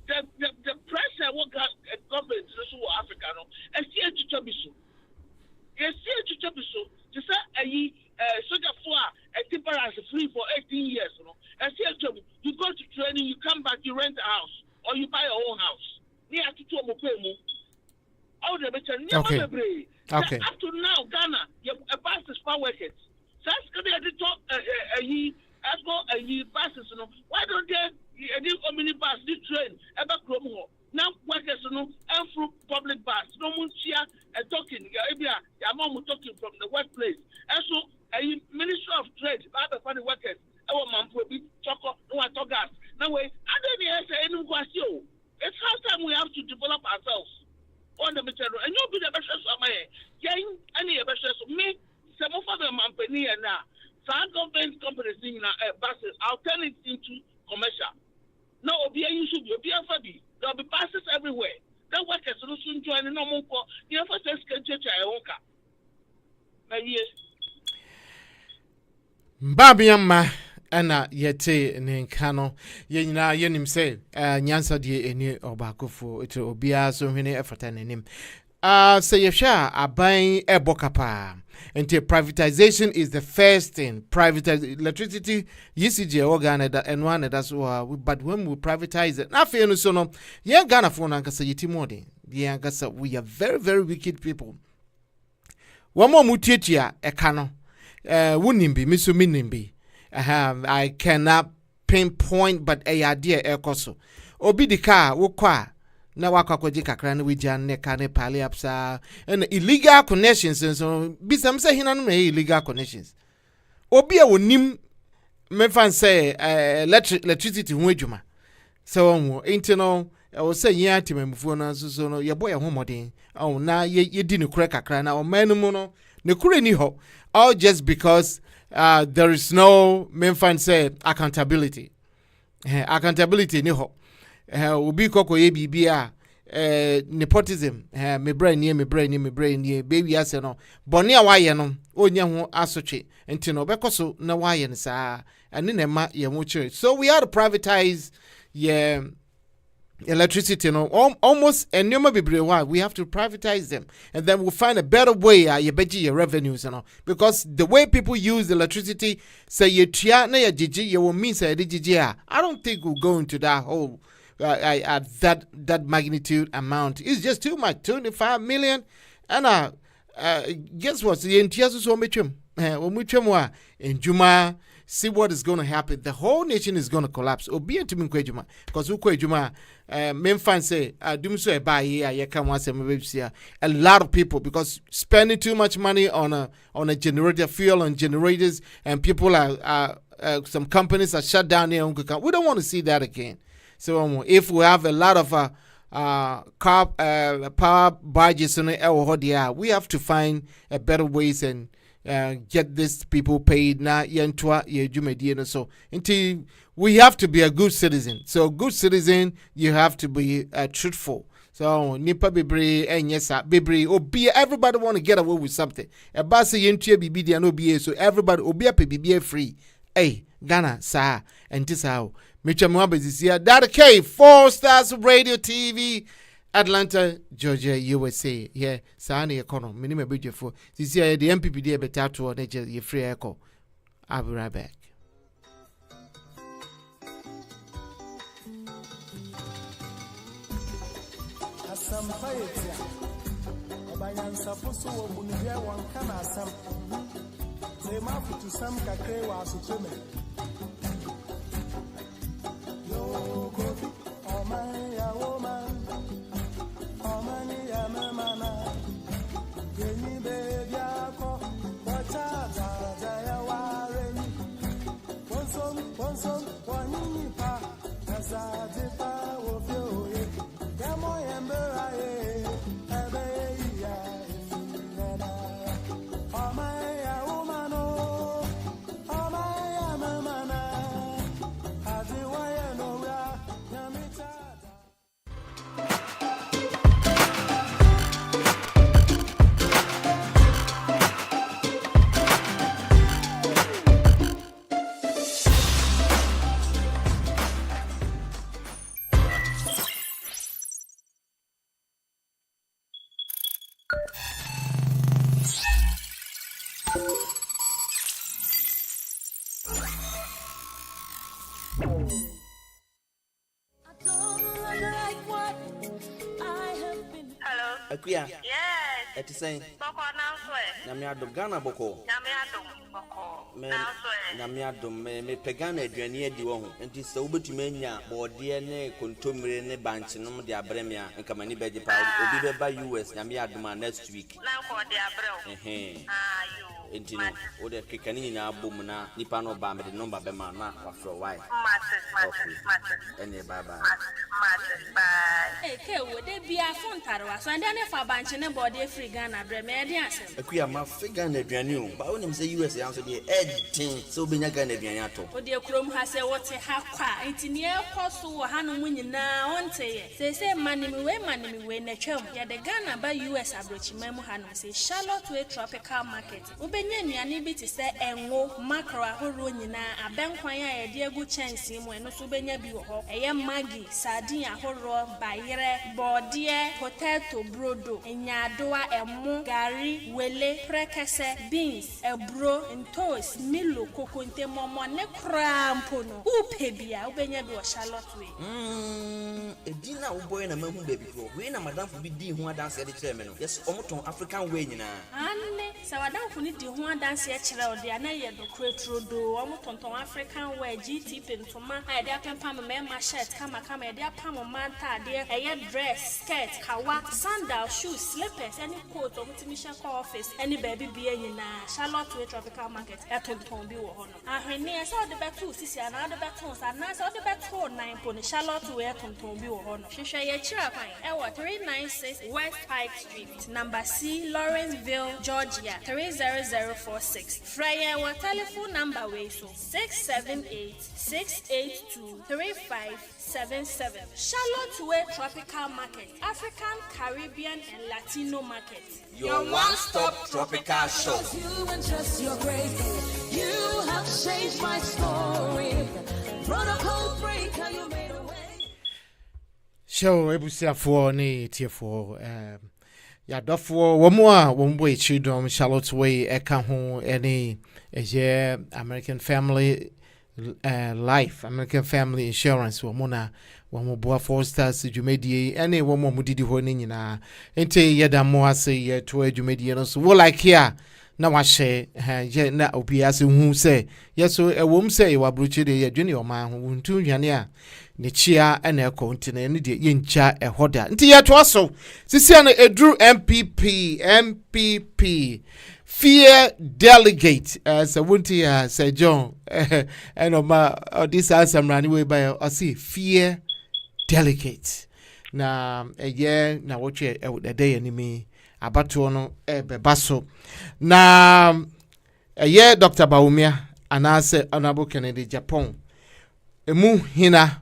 The pressure what government is so Africa no, and see a chichabiso. You see a chichabiso. To say soldier for a temporary free for 18 years, you know. And see a job. You go to training, you come back, you rent a house, or you buy your own house. Near to Tomopemo. Oh, the better.
Okay.
Up to now, Ghana, a bus is power workers. So that's going to be talk buses, you know. Why don't they minibus, this train, ever Chromo? Now workers, you know, and through public bus. No one here talking. Your mom talking from the workplace. And so a Ministry of Trade, other funny workers, our mom will be chocolate, no one talk gas. Now wait, I don't say any question. It's how time we have to develop ourselves on the material. And you'll be the best of my any best of me, some of them company and now. Some government companies in buses, I'll turn it into commercial. No, you should be a Fabi. There'll be buses everywhere. That workers will soon join the normal call. You have to say,
Babiama ana yete ne nkano ye nyina yenim se nyansa de eni obakofo eto obia so hwene efata nanim Say yesha abain ebokapa. And privatization is the first thing. Privatize electricity, UCG organ and one that's why. But when we privatize it, nothing no so no. Yeah, Ghana for nankasa yitimodi. Yeah, Gasa, we are very very wicked people. One more mutitia ekano. Wunimbi misu minimbi. I cannot pinpoint, but a idea ekoso. Obi di car wukwa. Na wakwakoji kakra na wijan ne kane pale apsa and illegal connections and so bisam say hina no illegal connections obi a wonim me fan say electricity ho adwuma so onwo intino o say yin atimamfo na so no ye boy ho modern na ye di ne kure kakra na o manum no ne kure ni ho all just because there is no me fan say accountability ni ho obi koko ye bibia nepotism me brain baby ase no boni a waye no onya ho asoche enti no bekoso na waye ne saa ane na ma ye mo chire so we are to privatize electricity no almost enema bebre wa we have to privatize them and then we'll find a better way ye beji your revenues because the way people use electricity say ye tia na ye gigi ye will mean say gigi I don't think we'll go into that whole at that magnitude amount. It's just too much. 25 million and guess what? The entire so much in Juma. See what is going to happen. The whole nation is going to collapse. Obi to me Juma because Juma men fan say dum so buy here you can once a lot of people because spending too much money on a generator fuel on generators and people are some companies are shut down here. We don't want to see that again. So if we have a lot of power budgets in el we have to find a better ways and get these people paid na yentwa ye jumedie so until we have to be a good citizen. So good citizen you have to be truthful. So nipa bebre enyesa bebre obi everybody want to get away with something. E ba se yentua bibi dia no bi so everybody obi a bibi free. Hey Ghana sa entisa Micha Mwabezisia, that K, 4 Stars Radio TV, Atlanta, Georgia, USA. Yeah, Sani Econo, minimum budget for this year. The MPPD better or nature, your free echo. I'll be right back.
Akuya.
Yes.
Eti say.
Boko now swear.
Na me adom Ghana boko.
Na me adom boko. Now swear.
Na me adom me pegana aduane adi wo ho. Enti se wobetumi anya bode ne kontomire ne banche no de abremia nka mani beje pa obi be ba US na me adom next week.
Na ko de abrem. You.
Enti no o de kekani na abom na nipa no ba me de number be ma na afro why.
Matter.
Ene bye bye.
Bye.
Hey, ke wo de bia phone tarwa so and then fa banche ne body free Ghana bre me dey asem.
a ma figure na aduane o ba wonim say US ya so de edin so benya ga na aduane ato
o de krom ha se wote ha kwa ntini e koso wo ha no munyina onte ye se manimi we na twam ya de Ghana ba US abrochima mu ha no se Charlotte Way Tropical Market ubenya nuane bi te se enwo macro ahoro nyina abenkwan a ye de egu chance mu eno so benya bi wo ho eye magi sardine ahoro bayere bode potato brodo enyadoa emu gari wele prekese beans ebro ntos milo kokonte momo ne krampo no upe bia ubenya bi wo Charlotte Way
edina wo boy na mahu baby ko we na madam fu bi di ho adanse de kire me no yes omoton African way nyina
anne sawadam fu ni di ho adanse e kire ode ana ye do kretrodo omotonton African way GT pentoma a de apempa me ma shirt kama e de apam manta de eye dress skirt kawa sandal shoes slippers any coat omutimi shako office any baby bia nyina Charlotte Way Tropical Market etonton bi wo ho no ahwene e so de betu sisi ana de betu sa na so de betu 9 po ni Charlotte Way etonton bi wo ho no hwehwe ye kira kwan e wo 396 West Pike Street number C Lawrenceville Georgia 30046 Fryer wa telephone number we so 678-682-3577 Charlotte Way Tropical Market African, Caribbean and Latino market.
Your one-stop tropical shop.
You and just your grace, you have changed my story. Protocol breaker, you made a way.
Show ebusia for ne tie for ya dofo womo a wombo echidom Charlotte Way eka ho any American Family Life, American Family Insurance womo na womo boa 4 stars dwumedie ene womo mudidi ho ne nyina ente yeda mo ase ye to dwumedie no so wo like here na wa share ye na obi ase hu se yeso ewom se wa bruchi de ye dwene o ma ho wuntu nwane a ne chia ena ekọ ntine ne de ye ncha ehoda nti ye to so sisi na edru MPP fear delegate so wunti ya Sir John eno ma this answer rani we by I see fear delegate na na woche the day enemy abato no bebaso na Dr. Bawumia anase honorable Kennedy Japan emu hina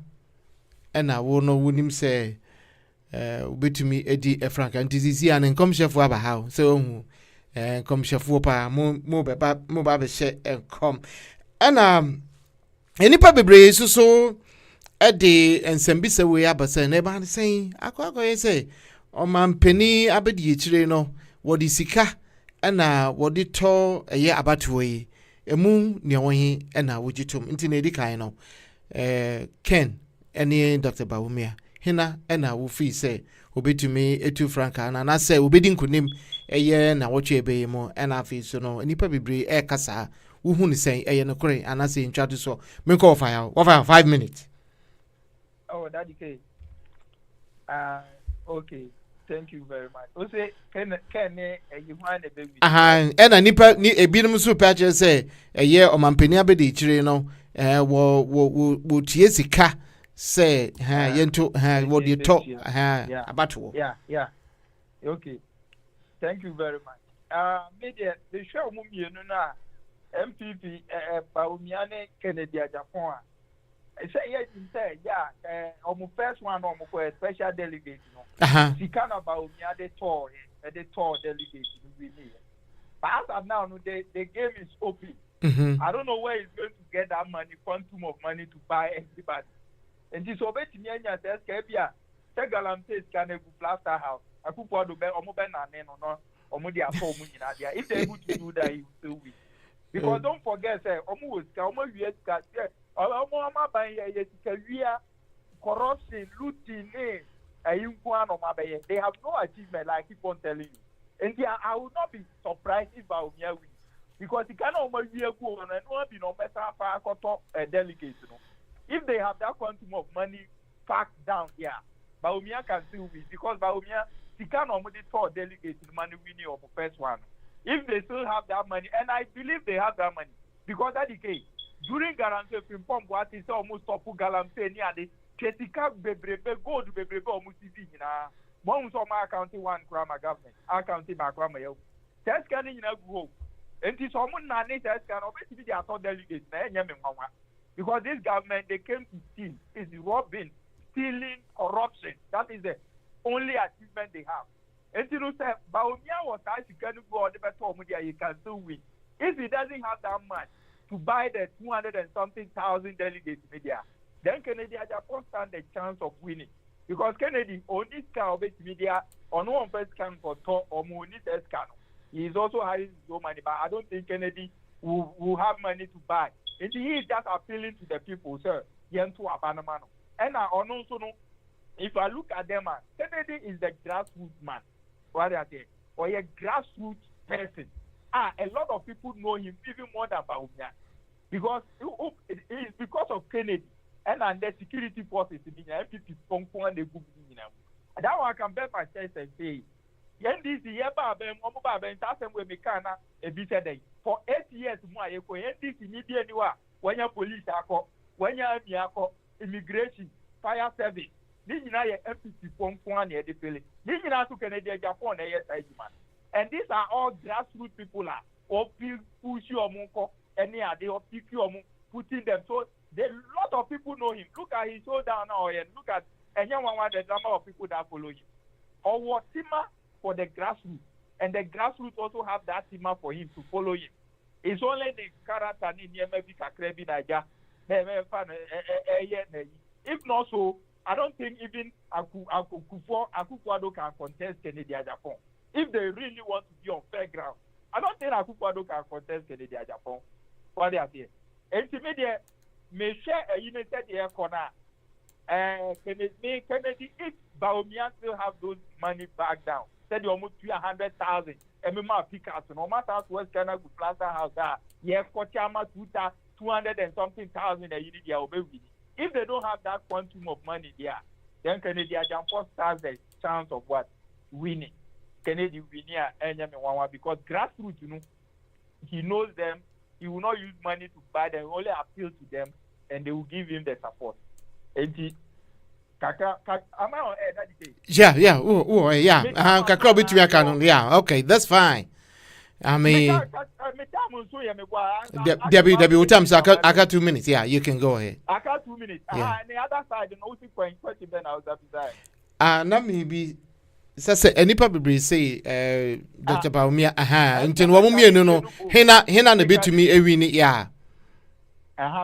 ena wo no wonim se ubetumi edi efranka ntizisi an nkomshefo aba ha so ohu nkomshefo pa mo ba be she enkom ena enipa bebre so ede ensembise we abase na ba sen akwa yese o mampeni abedi ekire no wodi sika ena wodi to eye abatoyi emu ne wohi ena wogitom nti na edi kan no Ken eni Dr. Bawumia hina ena wo fi se obetumi etu franka na se obedi nkunim eye na woche ebe mo ena fi so no nipa bebre kasa wo hu ni sen eye no kore anase ntwade so me call fire 5 minutes.
Oh, Daddy K. Okay. Thank you very much. O say can you find a baby?
Ena nipa ni ebinum so pache say eye omampani abedi chire no wo tie sika say yento what you talk about.
Yeah. Okay. Thank you very much. Media the show mum you na MPP Bawumia ne Kennedy Japan. I say almost first one almost for a special delegate no. Sika na Bawumia the tour delegate we need. But as of now the game is open. I don't know where he's going to get that money, quantum of money to buy everybody. And this obey to me and says, Kabia, take Galamtes can a plaster house. I could put the Omoben and no, Omodia for Muninadia. If they're able to do that, he will still win. Because don't forget, say, almost yes, Omama by a corruption, looting, they have no achievement, like I keep on telling you. And I will not be surprised if Bawumia wins. Because it cannot be a go and no be no better for a delegate. If they have that quantum of money packed down here, Bawumia can still win because Bawumia she can only for delegates money winning of the first one. If they still have that money, and I believe they have that money, because that the case during guarantee from what is almost up guarantee near the Chetika bebrebe gold bebrebe almost easy na. One so my county one grammar government, our county my grammar. test scan in a go. And this someone na need test scan obviously they are not delegates because this government they came to steal is robbing, stealing, corruption. That is the only achievement they have. And you know, say Bawumia was actually going to go on the better media, you can still win. If he doesn't have that much to buy the 200 and something thousand delegates media, then Kennedy has a stand the chance of winning. Because Kennedy on this kind of media on one first scan for top or money scan. He is also having his own money, but I don't think Kennedy will have money to buy. And he is just appealing to the people, sir. Yentu Abanamano. And I also know if I look at them, Kennedy is the grassroots man. What are they? Or a grassroots person. A lot of people know him even more than Bawumia. Because it is because of Kennedy and the security forces in the MPP and the group. That one I can bet my chest and say, NDC, for 8 years, NDC need anywhere when your police are when your army immigration, fire service. This is not MPP Pongpong near the Philly. This is not to Canadian Japan, and these are all grassroots people or push your monko, any idea or pick your putting them. So a lot of people know him. Look at his show down now and look at and young one the number of people that follow him. Or what Tima for the grassroots. And the grassroots also have that Tima for him to follow him. It's only the character in Yemeka Naija. If not so, I don't think even Akufo-Addo can contest Kennedy Japan. If they really want to be on fair ground, I don't think Akufo-Addo can contest Kennedy Japan. What they are saying. And to me, may share a united air corner. Kennedy, if Bawumia still have those money back down, said you almost 300,000. And we might pick out no matter West Ghana good plaster house that yes, Kochama 200 and something thousand a unit there will be. If they don't have that quantum of money there, then Kennedy Ajampong has the chance of what? Winning. Kennedy winning and because grassroots, you know, he knows them, he will not use money to buy them, only appeal to them and they will give him the support. And Kaka, am I on air that day?
Yeah. Kakra between your canon. Yeah, okay, that's fine. I mean, Debbie, what time? I got 2 minutes. Yeah, you can go ahead.
I got 2 minutes.
Yeah.
And the other side, the notice point question, then I was up to
Now maybe. Sasa enipa bebre say Dr. Bawumia nti no mo mienu no hena na betumi ewini ya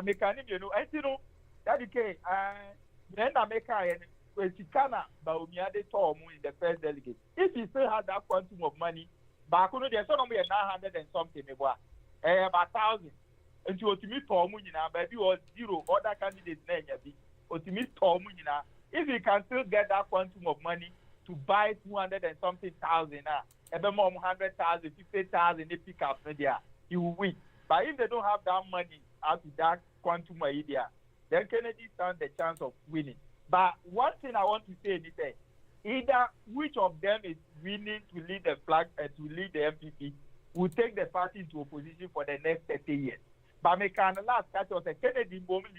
me kan you know enti that ke then na make I Chikana Bawumia they told in the first delegate if he still had that quantum of money back no there so no be 900 and something me boa about 1,000 enti otimi to mu nyina baby was zero other candidates na nya bi otimi to mu nyina if he can still get that quantum of money to buy 200 and something thousand even more 100,000, 50,000 they pick up media, he will win. But if they don't have that money out of that quantum idea, then Kennedy stands the chance of winning. But one thing I want to say is that either which of them is winning to lead the flag and to lead the MPP will take the party into opposition for the next 30 years. But me can last catch us a Kennedy moment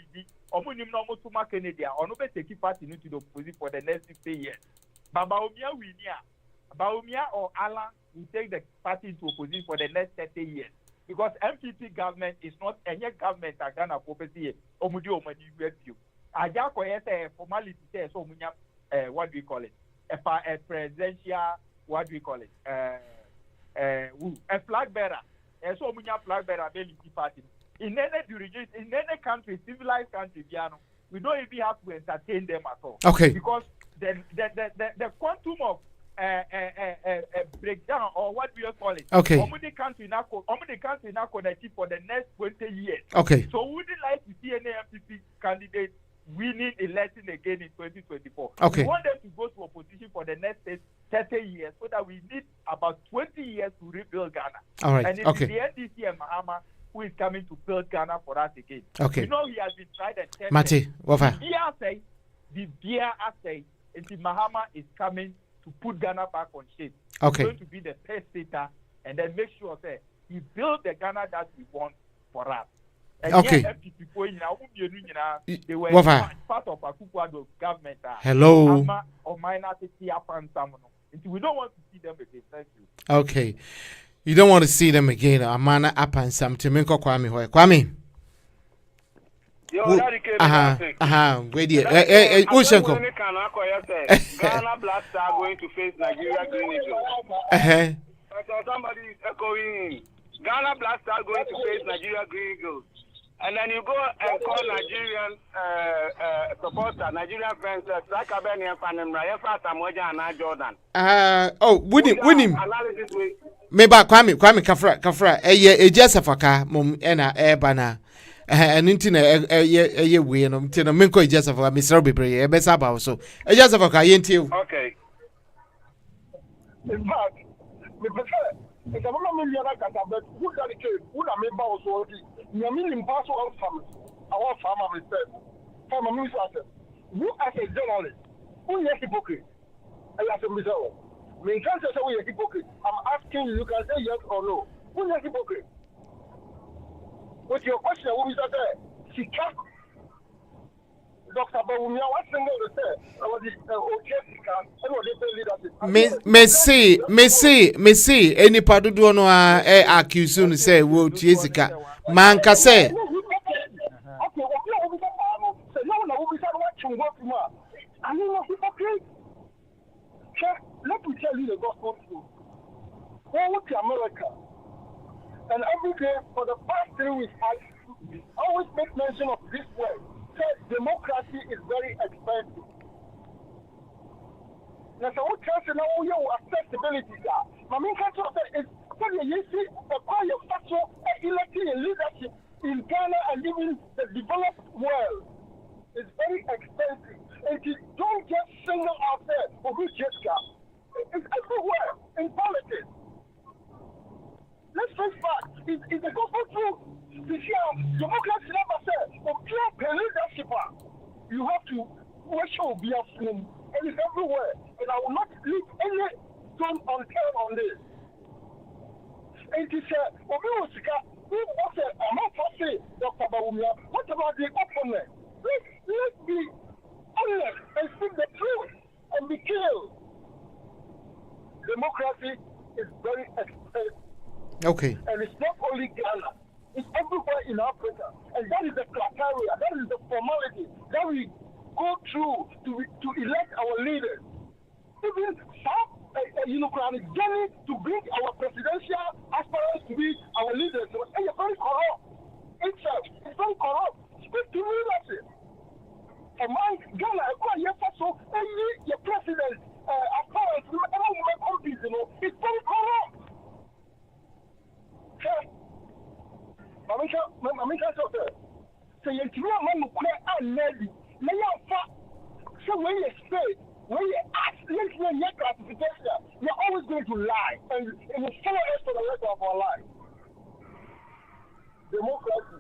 Kennedy or no take party into the opposition for the next 50 years. But Bawumia or Alan will take the party into opposition for the next 30 years. Because MPP government is not any government that Ghana property omudi omani review. Ajako a formality says so what do we call it? A presidential what do we call it? A flag bearer. So munya flag bearer party. In any jurisdiction, in any country, civilized country, we don't even have to entertain them at all.
Okay.
Because the quantum of breakdown or what we call it.
Okay.
The country now connected for the next 20 years.
Okay.
So would you like to see any MPP candidate winning election again in 2024?
Okay.
We want them to go to opposition for the next 30 years so that we need about 20 years to rebuild Ghana.
All right.
And it's
Okay.
the NDC and Mahama who is coming to build Ghana for us again.
Okay.
You know he has been tried and tested.
Mate, wafa.
The beer assay, Mahama is coming to put Ghana back on shape.
Okay.
He's going to be the first stater and then make sure that he build the Ghana that we want for us. And
okay.
They were part of Akufo-Addo government.
Hello.
Or minority we don't want to see them again. Thank you.
Okay. You don't want to see them again. Amana up and something. Minko Kwame hoy. Kwame.
Yo,
Where the Ushenko.
Ghana Black Star going to face Nigeria Green Eagles. Somebody is echoing. Ghana Black Star going to face Nigeria Green Eagles. And then you go and call Nigerian supporter, Nigerian fans, like Abeni and Fanimra, Samoja and Jordan.
Winning. Meba Kwame Kafra, a Jessafaka, Mum, Ena, Ebana, and Intina, a way, and Tina Minko Jessafa, Miss Robbie, a Bessaba, so a Jessafaka, ain't you?
Okay.
In fact, it's a woman but who got the case? Who are member also? You mean impossible family. Our farmer said, farmer minister, you as a journalist, who is hypocrite? I ask him, Mr. Me can't say we are hypocrite. I'm asking you, you can say yes or no. Who is hypocrite? With your question, who is that? She can't. Dr. Bawumia, what single they say?
Messi, any part do no accuse you say wo Jessica. Man ka say.
Okay, let me tell you the gospel truth. Go to America, and every day for the past 3 weeks, I always make mention of this word. Democracy is very expensive. Now, so what chance now you accessibility there? My main concern is you see the kind of factual electing and leadership in Ghana and even the developed world is very expensive. And you don't just single out there for who just got. It's everywhere in politics. Let's face facts. It's the gospel truth. To share democracy never said, but pure leadership, you have to show be a film, and it's everywhere. And I will not leave any stone unturned on this. And to say, who was it? I'm not for say, Dr. Bawumia, what about the opponent? Let's be honest and speak the truth and be killed. Democracy is very expensive.
Okay.
And it's not only Ghana. It's everywhere in Africa. And that is the criteria, that is the formality that we go through to elect our leaders. Even some, journey to bring our presidential aspirants to be our leaders. And it's very corrupt. It's very corrupt. Speak to leadership. Among Ghana, your president, aspirants, it's very corrupt. Mamika so you ready. So when you say, when you ask, your classification, you're always going to lie, and it will follow us for the rest of our life. Democracy.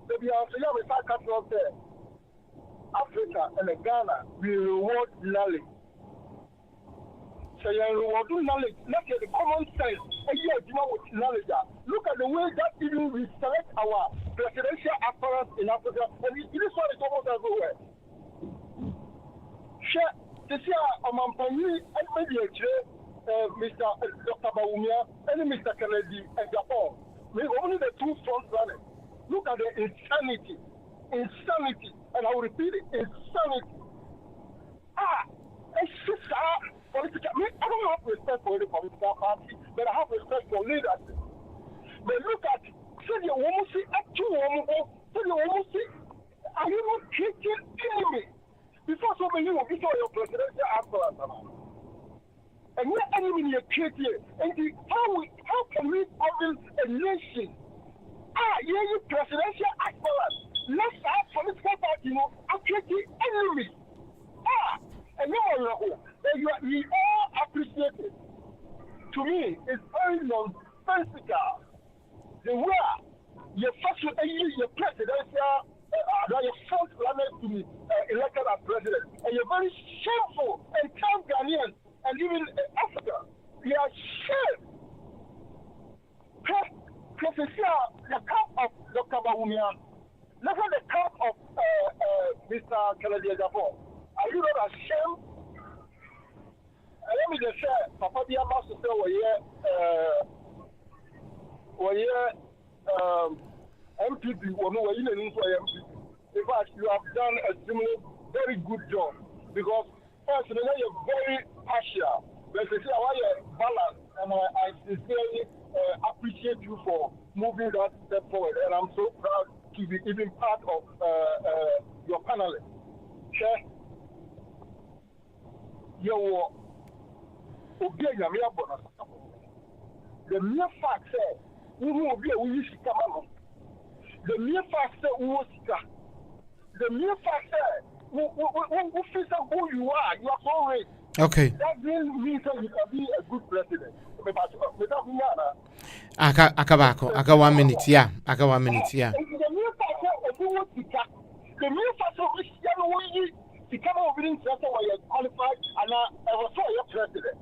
Maybe I'll say, we start cutting off there. Africa and Ghana will reward knowledge. So you reward knowledge. Look at the common sense. And with knowledge. Look at the way that even we select our presidential aspirants in Africa. And this one is almost everywhere. This year, and maybe Mr. Dr. Bawumia and Mr. Kennedy and Japan. We're only the two front runners. Look at the insanity. Insanity. And I will repeat it. Insanity. It's just I don't have respect for the political party, but I have respect for leadership. But look at, say the woman see, are you not treating enemy? Before so many of you saw your presidential aspirant. And your enemy you're treating, and how can we govern a nation? You presidential aspirant. Let's have political party, I'm treating enemy. And we all appreciate it. To me, it's very nonsensical. The way your presidential, your first runner to be elected as president, and you're very shameful and calm Ghanaians and even Africa. You are shame. The camp of Dr. Bawumia, look at the camp of Mr. Kennedy Japan. Are you not ashamed? let me just say, Papa Dia Master say, MPP, MPP. In fact, you have done a similar, very good job because personally you're very partial. But you see, I want your balance, and I sincerely appreciate you for moving that step forward. And I'm so proud to be even part of your panelists. Sure. The mere fact that we will be a wish to come along. The mere fact that we will the mere fact that we feel who you are so rich.
Okay.
That doesn't mean that you can be a good president.
Aka 1 minute, yeah. Aka 1 minute, yeah.
The mere fact that we will the mere fact that we to come over in Chester where you're qualified and I was so your president.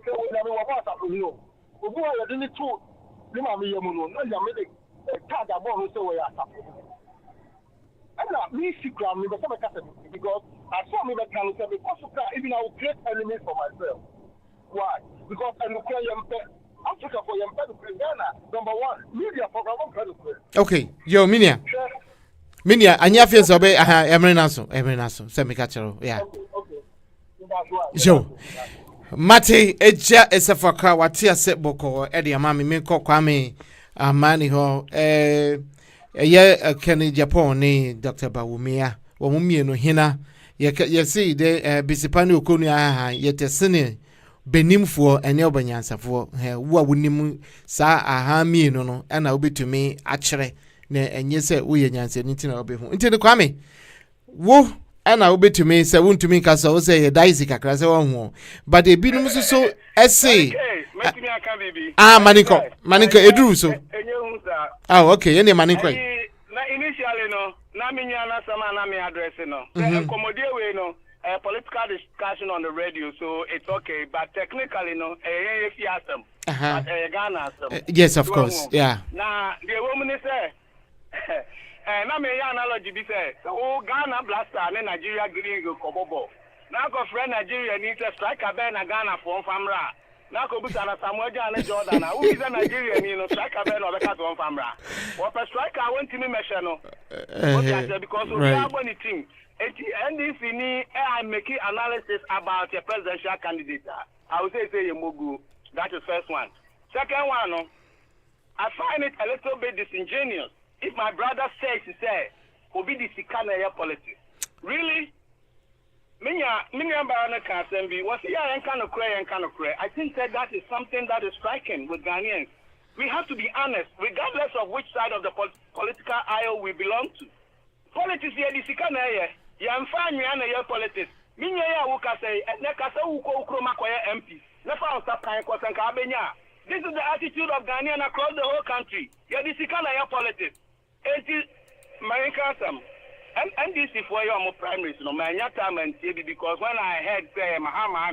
So when I was up to you, we were in the two. You know, you're making a card about who say we are happy. And now, me, secret, because I saw me that can say, because even I will create enemies for myself. Why? Because I'm Africa for your number one, media program.
Okay, yo, Minia. Minia, anya fiance obey every naso, semi catcher, yeah. Jo. Mate eja esafaka watia seboko edi amami menko kwame amani ho ye Kenny Japan ni Dr. Bawumia wo mumie no hina ye see de bisipani okonu aha ye tesene benimfo ene obanyansafo wo awunim sa aha mi no na obetumi akere na enye se wo ye nyanse nti na obehu nti ne kwame wo ana obetumi se wontumi kasa wo se ye daisy kakra se wo ho but e binum so ese
metumi aka bibi
maninko eduru so okay ye ne maninko
na initially no na minya na sama na me address no comedy we no political discussion on the radio, so it's okay, but technically no if you ask them Ghana
yes, of course, yeah.
Now the woman is na me ya analogy be say so Ghana blaster and Nigeria green go kobobo. Now go friend Nigeria needs a striker ben na Ghana for famra. Now go busa na Samuel and Jordan. Who is a Nigeria no striker ben or because one famra. What a striker I want to measure no. Because we have one team. And if you need I make analysis about your presidential candidate, I would say Mogu. That is first one. Second one, no, I find it a little bit disingenuous. If my brother says, he said, "Obi di sikana ya politics." Really? Minya barana kansembi. Was yeah and kind of cray. I think that is something that is striking with Ghanaians. We have to be honest, regardless of which side of the political aisle we belong to. Politics here di sikana ya. Ya mfanywe ana ya politics. Minya ya wuka say na kasa wuko ukroma kwa ya MP. Na fa stop kan kwa sanka abenya. This is the attitude of Ghanaians across the whole country. Ya di sikana ya politics. It is my income. And this is for your primaries, no man, because when I heard say Mahama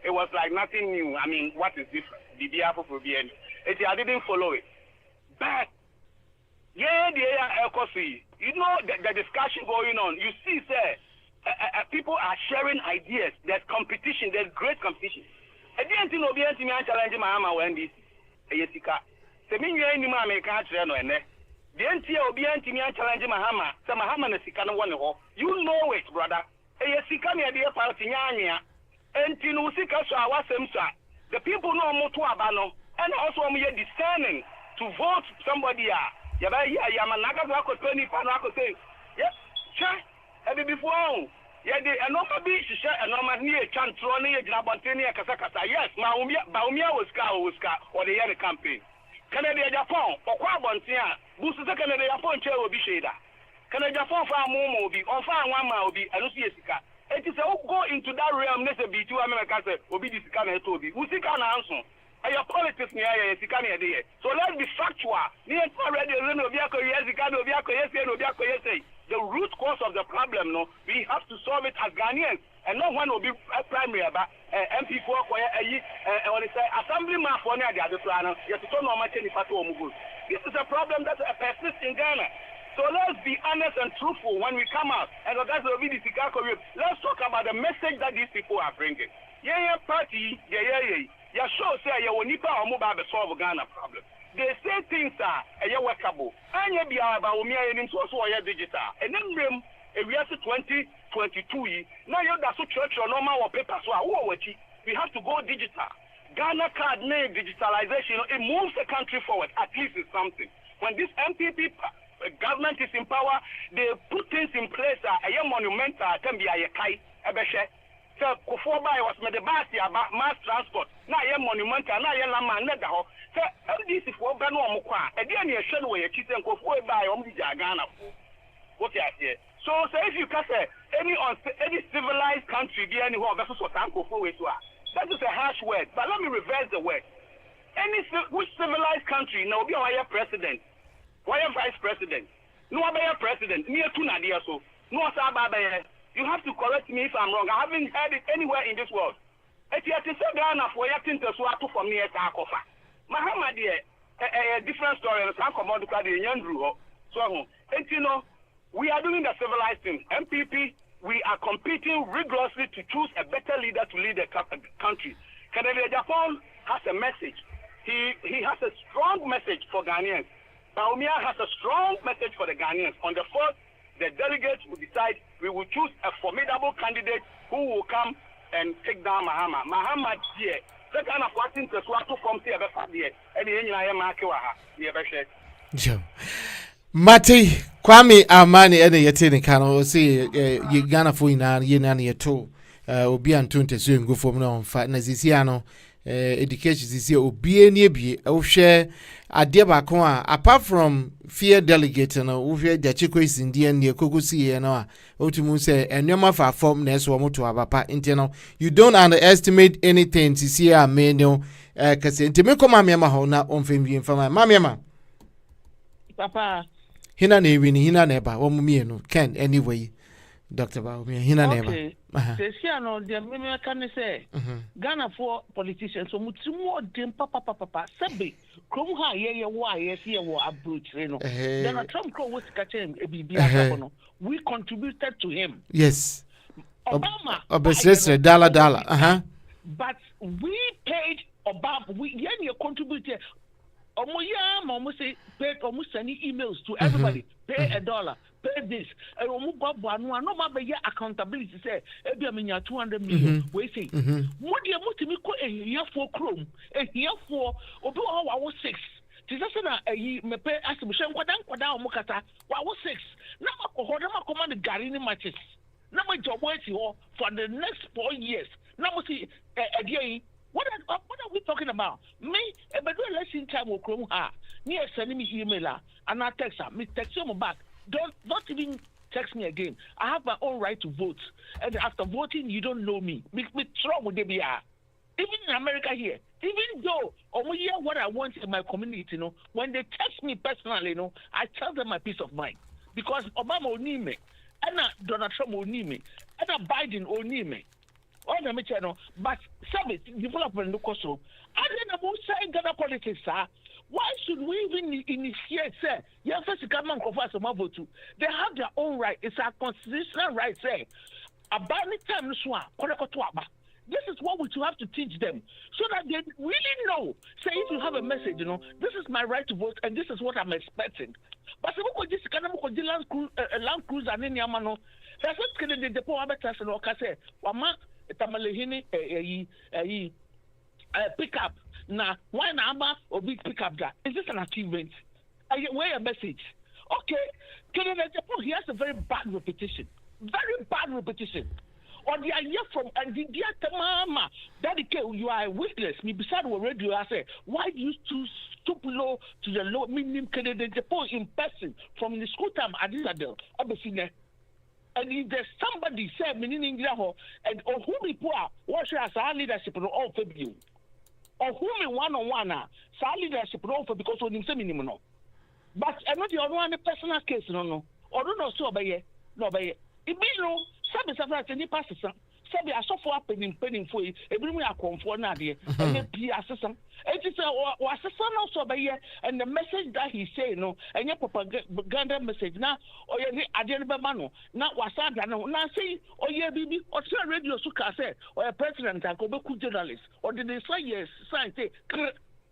it was like nothing new. I mean, what is different? The DF for BN. I didn't follow it. But yeah, you know the discussion going on. You see, sir, people are sharing ideas. There's competition. There's great competition. I didn't know the challenge Mahama when this. Yesika. The mean you ain't American no ene. The NTA will be challenge Mahama. So Mahama na sikana one ho. You know it, brother. Yesika me the party nyanya. Enti no sika so awasemsa. The people know mo to abano. And also we are discerning to vote somebody. Yaba ya manaka ko 20 pa ko say. Yeah, sure. Ebi before. Yeah, the normal be shisha normal ni e chantro ni e gina bonteni e kasa. Yes, Bawumia was or the year campaign. Canada Japan or Quabontia, Booster Canada Japan chair will be shader. Canada Japan farm will be on farm 1 mile will be Alusica. It is all go into that realm, let's be 2 Americans will be this kind of Toby. Who see can answer? And your politics near Sicania day. So let's be factual. Near already of Yako, yes, the root cause of the problem, no, we have to solve it as Ghanaians. And no one will be a primary about MP4 when they say assemblyman for the other plan. You have to know much any part of this is a problem that persists in Ghana. So let's be honest and truthful when we come out. And that's will be the let's talk about the message that these people are bringing. Yeah, party, yeah, show say you will nipa or mobile solve Ghana problem. They say things are workable. And you be Bawumia in so digital. And then room a year 2022. Now you that's church or normal or paper so we have to go digital. Ghana card name digitalization, it moves the country forward. At least it's something. When this MPP government is in power, they put things in place a monumental can be a kai ebeshe. So before by was made the about mass transport. Now a monumental, now a lama and ho. So this is for Bano Mukwa. Again, you should wear a chicken for by Ghana. What you here? So if you can say any civilized country, be anywhere versus what Uncle for that is a harsh word, but let me reverse the word. Which civilized country now be our president? Why vice president? No other president. Near to Nadia so. No Sababa. You have to correct me if I'm wrong. I haven't heard it anywhere in this world. If you have to say Ghana for your thing to swap for me at Akofa. Mahamad, a different story. And some command to the Yandru. So, and you know, we are doing the civilized thing. MPP, we are competing rigorously to choose a better leader to lead the country. Canada Japan has a message. He has a strong message for Ghanaians. Bawumia has a strong message for the Ghanaians. On the 4th, the delegates will decide we will choose a formidable candidate who will come and take down Mahama. Mahama here. The kind of what things to form here before there. And the I am Makiwaha.
Joe. Mati Kwame Amani ene yetini kano si Ghana fo ina ye na ye to obi anto nteso ngo fom na onfa na sisi ano education sisi obi eni ebie wo hwe ade ba ko a apart from fear delegate no wo hwe da chiko isindi ene ekokusi ye no a otumu se enwema fa form na eso moto abapa intino you don't underestimate anything sisi a me no kase ntime koma me ma ho na onfem bi mfama ma me ma
papa
hina na ewi ni hina na eba wo mumie no Ken anyway Dr. Bawumia hina na eba
se sia no de me kan say Ghana for politicians so mutimu odem papa sebe krom ha ye wo aye se ye wo approach no then Trump kro wo sikache e bibia no we contributed to him.
Yes.
Obama
Obesresre dollar
but we paid Obama we contributed. Almost say pay almost sending emails to everybody. Pay $1, pay this. And no matter accountability say every minute 200 million. We say what do you want to me call a year for Chrome, a year for Obo 6. Tisasana me pay as we shall kwada mukata 6. Now I command Garini matches. Now my job for the next 4 years. Now see What are we talking about? Me, a better election time will come. Near sending me email and I text her. Me text you back. Don't even text me again. I have my own right to vote. And after voting, you don't know me. Me trouble they be. Even in America here, even though only hear what I want in my community, when they text me personally, I tell them my peace of mind. Because Obama will need me. And Donald Trump will need me. And Biden will need me. But service development look so. I don't know saying Ghana politics, sir. Why should we even initiate, sir? Yes, first government confers some vote to. They have their own right. It's a constitutional right, sir. About the time, this is what we should have to teach them so that they really know. Say, if you have a message, this is my right to vote and this is what I'm expecting. But if we just kind of land cruiser and any amano, that's what can the depot have a test and say, Wama. Tamalehini pickup now why number or big pickup that is this an achievement? Where a message? Okay, Canada Japan he has a very bad repetition. Or the idea from and the dear mama that you are a witness. Me beside the radio I say why do you stoop low to the low minimum Canada Japan in person from the school time at this adult Abesine. And if there's somebody say meaning and or who people are what should our leadership all for you or who me one-on-one leadership all for because of him minimum but I'm not the only personal case no or don't know so by no by it be no some any pastor Sabi asofo apenim for ebinim akonfo na de and be assessam. It is a assessor also by here and the message that he say no and your propaganda message now or your Adianabano, not Wasada no now say or your baby or radio suka say or a president and go journalist or did they say yes sign say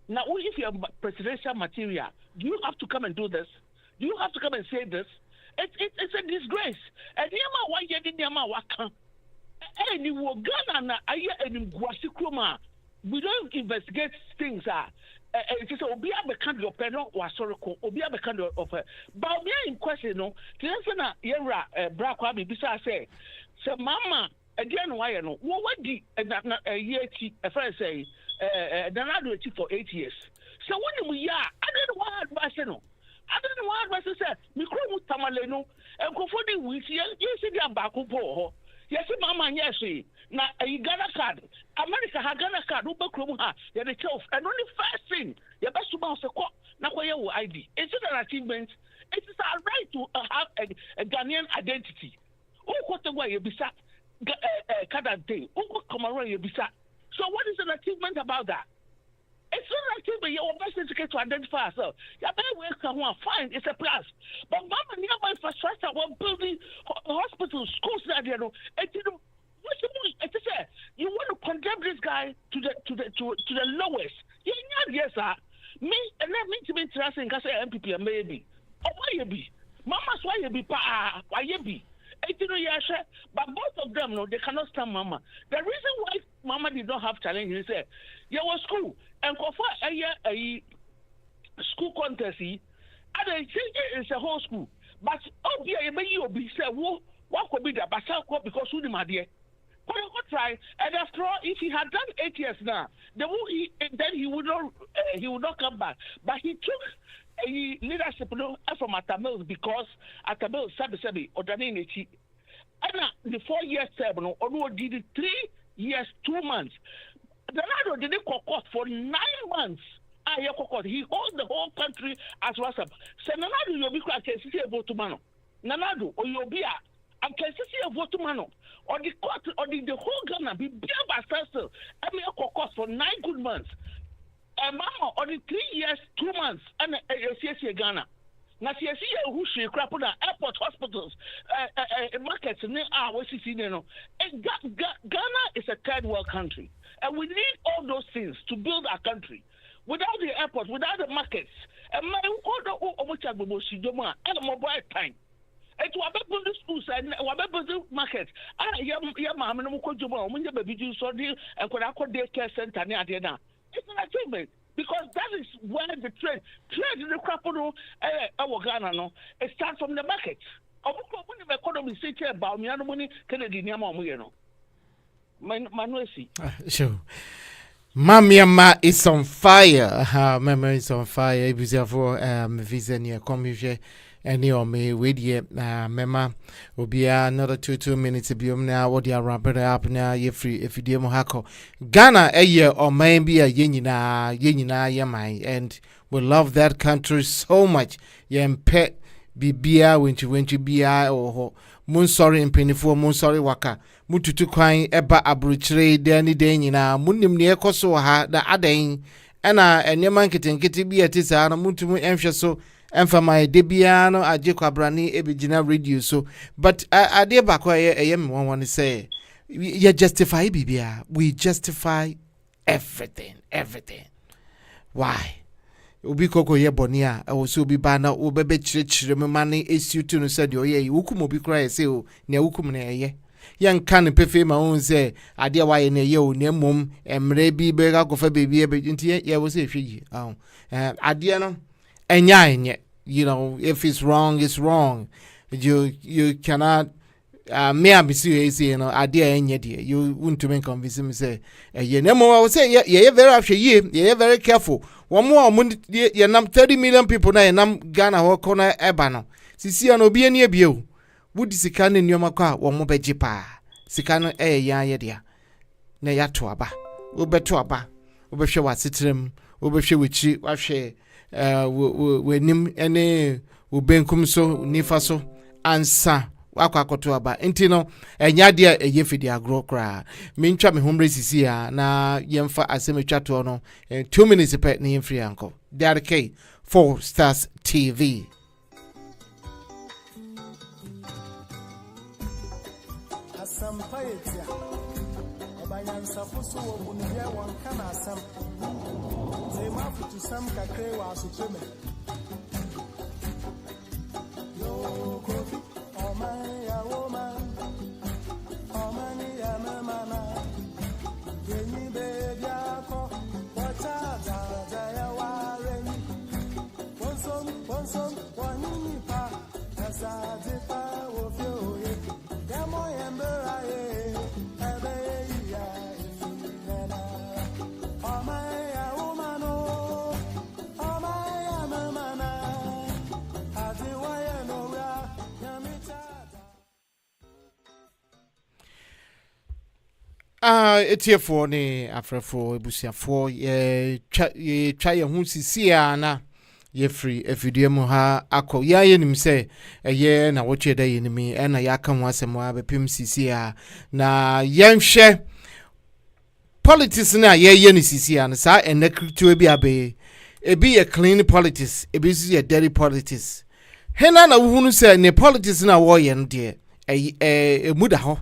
now if you have presidential material, do you have to come and do this? Do you have to come and say this? It's a disgrace. And Yama why you didn't Yama waka. And you will Ghana and Guasikroma. We don't investigate things. It is Obia Bekandi of Peno or Soroko, Obia Bekandi of Bawumia in question. No, Tiana Yera Brakwabi Bisa say, so Mama, again, why no? What did a year a friend say, Danado for 8 years. So when we are, I don't know what I say no. I don't know what I said. Mikro Tamaleno, and Kofodi, we see the Bakupo. Yes, Mama, yes, now a Ghana card. America has Ghana card, Uber Krumha, you're the 12, and only first thing, your best to bounce a court, Nakoya ID. It's an achievement. It is our right to have a Ghanaian identity. Who got the way you be sat, Kadante, who could come around you be sat. So, what is an achievement about that? It's not an achievement. Your best education to identify ourselves. Your best way to find it's a plus. But Mama, nearby infrastructure, one building, hospitals, schools, that you know, and you know. You want to condemn this guy to the lowest. Yes, sir. Me and that means to be interesting because MPP and maybe. Or why you be? Mama's why you be why you be? But both of them no, they cannot stand Mama. The reason why Mama did not have challenge is that there was school and for a school contest, and I think it's a whole school. But yeah, you be say what could be the basal because who the dear. But I could try, and after all, if he had done 8 years now, then he would not come back. But he took a leadership from Atamil because Atamil Sabi or Danini. And the 4 years term, or did 3 years 2 months. The Nado didn't court for 9 months. He holds the whole country as WhatsApp. Senanado, you'll be quite a vote to Mano. Nanado, or you'll be a a vote to Mano. Or the court, or the whole Ghana be beer by Sassel. I mean, court for 9 good months. And Mama, on the 3 years, 2 months, and a CSC Ghana. Now, CSC, who should crap on airport, hospitals, markets, and what you see, you know. Ghana is a third world country. And we need all those things to build our country. Without the airport, without the markets, and my mobile time. And to build the schools and build the markets. Mamma, no could you when you baby so deal and could I call daycare center near the now. It's an achievement because that is where the trade in the crap on our Ghana. No, it starts from the market. When the economy say Bawumia money, Kennedy Niamo, Manuesi.
Sure. Mamiama is on fire. Memory is on fire. It was for visa near Commuche. Any or me with ye, Mema will be another 2 minutes to be now. What you wrap it up now? You free if you dear Mohako Ghana a year or maybe a yenina yamai, and we love that country so much. Yem pet bibia when you be or moon sorry in penny for moon sorry waka. Mututu kwine eba abruchre deni denina munim near koso ha the adain and your man kitty be at his ana mutumu emsha so. And for my debiano, I Jacob Brani, Ebigina radio. So, but I dear back where I am one to say, you justify Bibia. We justify everything. Why? Ubi Coco Yabonia, I will so be banner, Ubebe church, money is you to said, oh, yeah, Ukumo be cry, say, near Ukumne, ye. Young can't pay my own say, I dear why in a yo, near mum, and maybe beg out of a baby, but yeah, was a fee. Oh, I dear no. And yeah, you know, if it's wrong, it's wrong. You cannot. Me I be serious, you know. I dear any dear. You want to make convince me say, yeah, no more. I would say, yeah, very after yeah, very careful. One more, you num 30 million people now, num Ghana or corner ebano. Sisi ano be any bio. Would this can in your maca, one more bejipa. Sikano ya dear. Na ya tuaba. Ube tuaba. Ube show what sitrim. Ube show with you, what share. We nim ene ubenkum so nifa so ansa wakwa akoto aba enti no enya de eyefidi agro kra me ntwa me homre sisi a na yemfa asem twa to no 2 minutes pe na yemfiri anko DRK 4 Stars TV. Etiefo ne afrefo ebusiafo ye twa ye hu sisia na ye free efidie mu ha akọ ya ye nim se eye na woche da ye nimi na ya ka ho asem wa bepim sisia na yenhwe politics na ye ni sisia na sa enekritu ebi abe ebi ye clean politics ebi so ye dirty politics hena na wuhunu se ne politics na wo ye nde emuda ho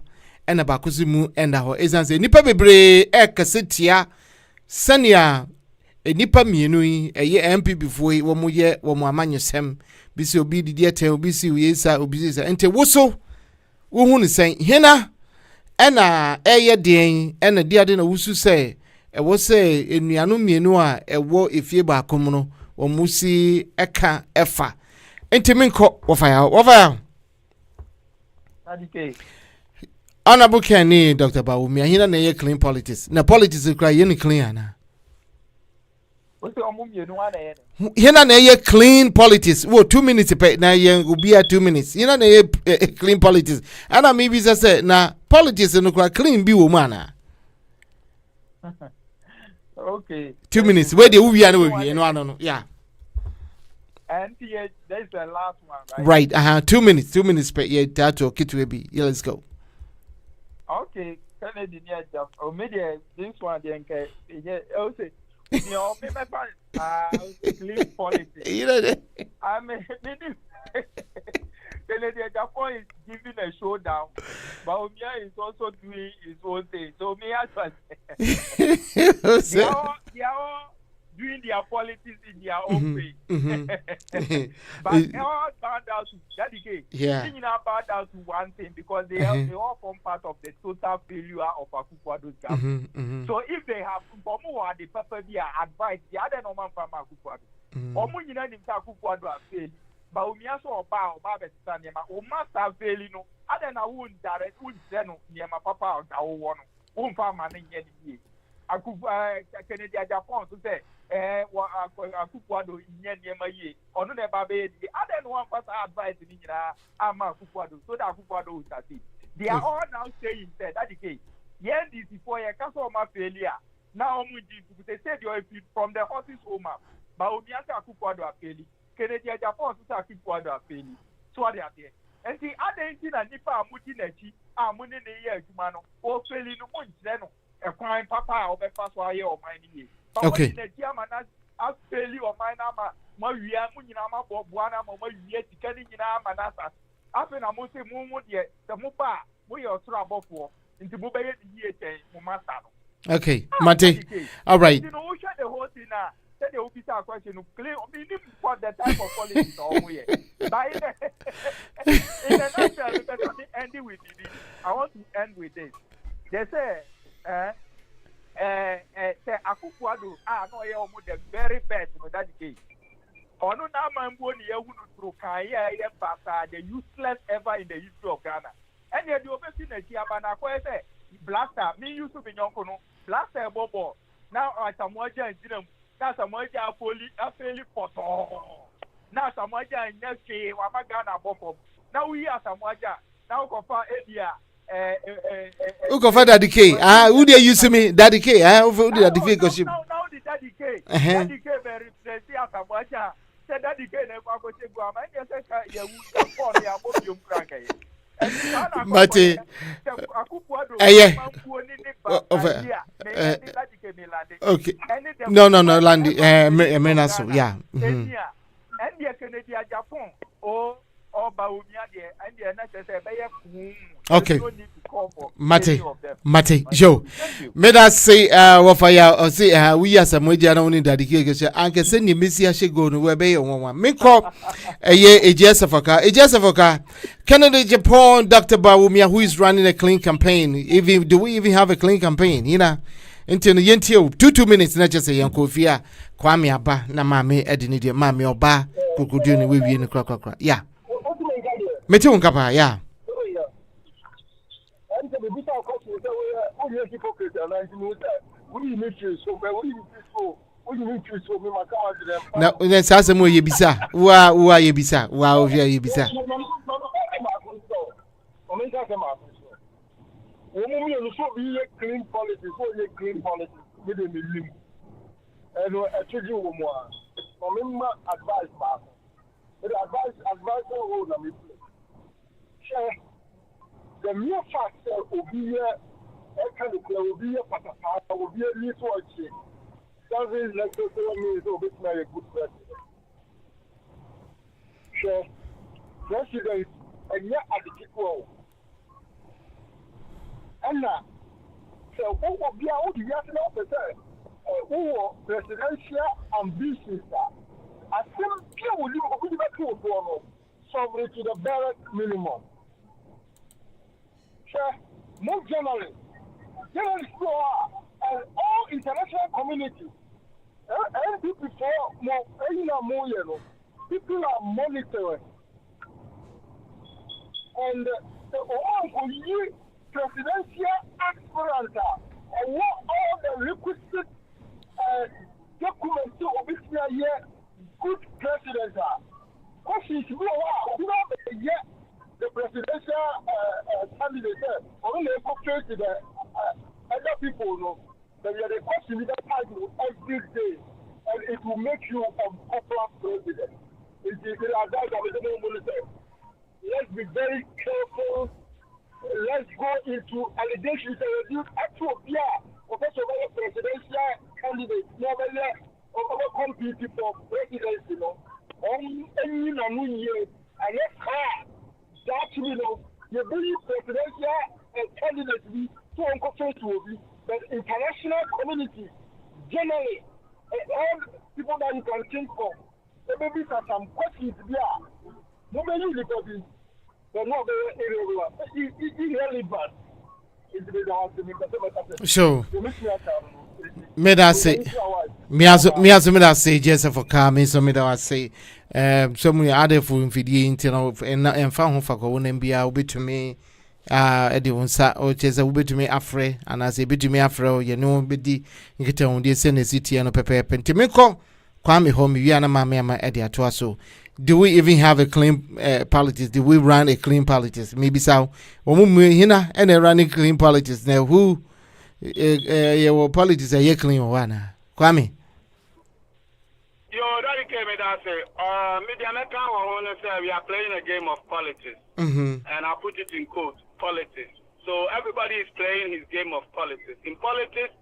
ena bakuzi mu enda ho ezanse nipa bebre kasetia sania nipa mienu yi eye MP before wo mu ye wo mu amanyesem bisi obi didi eten obi si yesa obi yesa ente woso wo hu ne sen hena ena eye den ena dia de na wusu se wo se enuanu mienu a ewo efie ba akom no wo mu si eka efa ente menko wo fire
adike
Honorable Kenny, Dr. Bawumia, he na ye clean politics. Na politics is cry ye clean ana.
What's your mum you know
He na ye clean politics. Wo 2 minutes pe na ye go be 2 minutes. He na ye clean politics. Ana maybe say na politics no cry clean bi wo mana.
Okay.
2 minutes. Where the we are no. Yeah.
And there's the last one, right?
Right. 2 minutes. 2 minutes pe ye that to kitu be. Yeah, let's go.
Okay, Kennedy near job. Or maybe this one then also you know me clean politics.
You know that.
I mean Kennedy Japan is giving a showdown. Bawumia is also doing his own thing. So me as well. They are doing their politics in their own way. But all bound out to dedicate.
Yeah.
Bound out to one thing because they all form part of the total failure of Akufo-Addo's government. So if they have the purpose their advice, the other normal from Akufo-Addo. Omu nyina nim ta Akufo-Addo have failed. Bawumia so oba better niema. O master failing no. Other na who direct who no niema papa o da wo no. Who farm man nye ni. Kennedy Japan to say Akufo-Addo nye niema ye onu na ba be the other one pass advice ni nyina ama Akufo-Addo so that Akufo-Addo will succeed. They are all now saying that the case this before ye can so ma failure now they say you from the horses home but Bawumia say Akufo-Addo failure Kennedy Japan say Akufo-Addo failure so what they are there and the other thing na nipa amudi na chi amune ne ye adwuma no o failure no mo nkyere no ekwan papa o be fa so aye o man ni.
Okay.
As failure o man na ma wia mu nyina ma boboa na ma wia tika ni nyina ma na sa. Afi na mo se mu de se mo pa mo ye osoro abofo nti mo be ye di ye ten mo master no.
Okay, Mate. All right.
You know, we share the whole thing now. Say the officer question to claim for the type of politics or we. But in the nutshell, because I'm ending with this, I want to end with this. They say, say Akufo-Addo, no, you are the very best in that case. Ono na mambo ni ye hunu through kan ye basa the useless ever in the history of Ghana. And ye do obesi na chi abana ko say blaster me use be nyonko no blaster bobo. Now Samoja ntinam na Samoja afeli poto. Now Samoja nyeke wa magana bofo. Now we are Samoja. Now ko fa edia
who go for Daddy K? Who they use me? Daddy K? Who did Daddy K?
Now the Daddy K. Daddy K very represent Samoja. Say Daddy K never go to Guam. And you say you would for the Abobium cracker.
Mate. Okay. No, Landy. Menaso. Yeah. Okay. Mate, Joe. Made us say, what fire or say, we are some way only dedication. I can send you Missy Ashigo to where bay on one. Make up a year, a Jessica. Canada, Japan, Dr. Bawumia, who is running a clean campaign. Do we even have a clean campaign? You know, until the yentio 2 minutes, not just a young Kofia, Kwame Abba, Namame, Edinidia, Mammy or Ba, Kukuduni, we in the crack. Yeah. Metun Kapa, yeah. Now, let's ask them where you bisa. Who are you bisa? Wow, you bisa. Clean policy, clean policy within the limb. And I told you more. Remember, advice, but advice, hold on me. The mere fact that will be here, will be a patata, will be a little watching. Doesn't necessarily mean it will be a good president. Sure, president, and yet at the equal. And now, so who will be out the young officer? Who presidential ambitions are? I think you will leave a good one, sovereign to the bare minimum. More generally, and all international community, and people people are monitoring. And the presidential aspirant and what all the requisite documents of this year good president are. Because she's yet. The presidential candidate only portrays the other people know that you are the question with that title every day, and it will make you a popular president. Let's be very careful. Let's go into allegations and actual professor presidential candidate normally compete for presidency, and let's that you bring presidential candidates to unconfessed, but international community generally, all people that you can think of, there may be some questions there. Nobody is they're not very irrelevant. So, may I say, me as say, Joseph for coming, so may I say, so many other food for the internet and found for one MBA will be to me, Eddie Sa or Chesa will be to me afraid, and as a bit to me afraid, you know, Biddy, you get on the Senate City and a pepper pentimeko, Kwame home, you and my Eddie Atuaso. Do we even have a clean politics? Do we run a clean politics? Maybe so. Hina and a running clean politics. Now, who your politics are you clean one? Kwame.
Yo, that came and I say, media American want to say we are playing a game of politics. And I put it in quotes, politics. So everybody is playing his game of politics. In politics,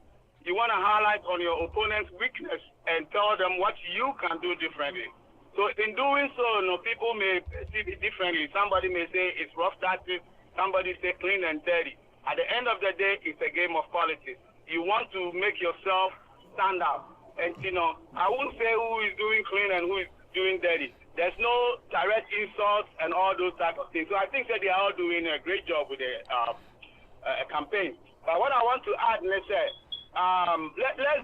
you want to highlight on your opponent's weakness and tell them what you can do differently. So in doing so, people may see it differently. Somebody may say it's rough tactics. Somebody say clean and dirty. At the end of the day, it's a game of politics. You want to make yourself stand out. And, I won't say who is doing clean and who is doing dirty. There's no direct insults and all those type of things. So I think that they are all doing a great job with the campaign. But what I want to add, let's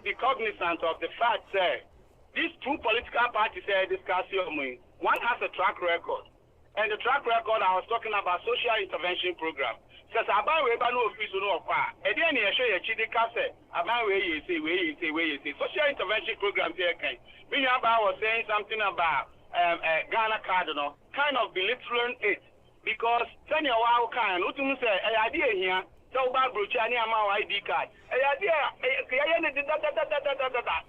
be cognizant of the fact that these two political parties discussing, one has a track record. And the track record I was talking about social intervention program. Says about we no office no far. And then you show your chidi kase about where you say social intervention program here can. When you was saying something about Ghana card kind of belittling it because senior wow can utumu say idea here so about brochani ama ID card. Idea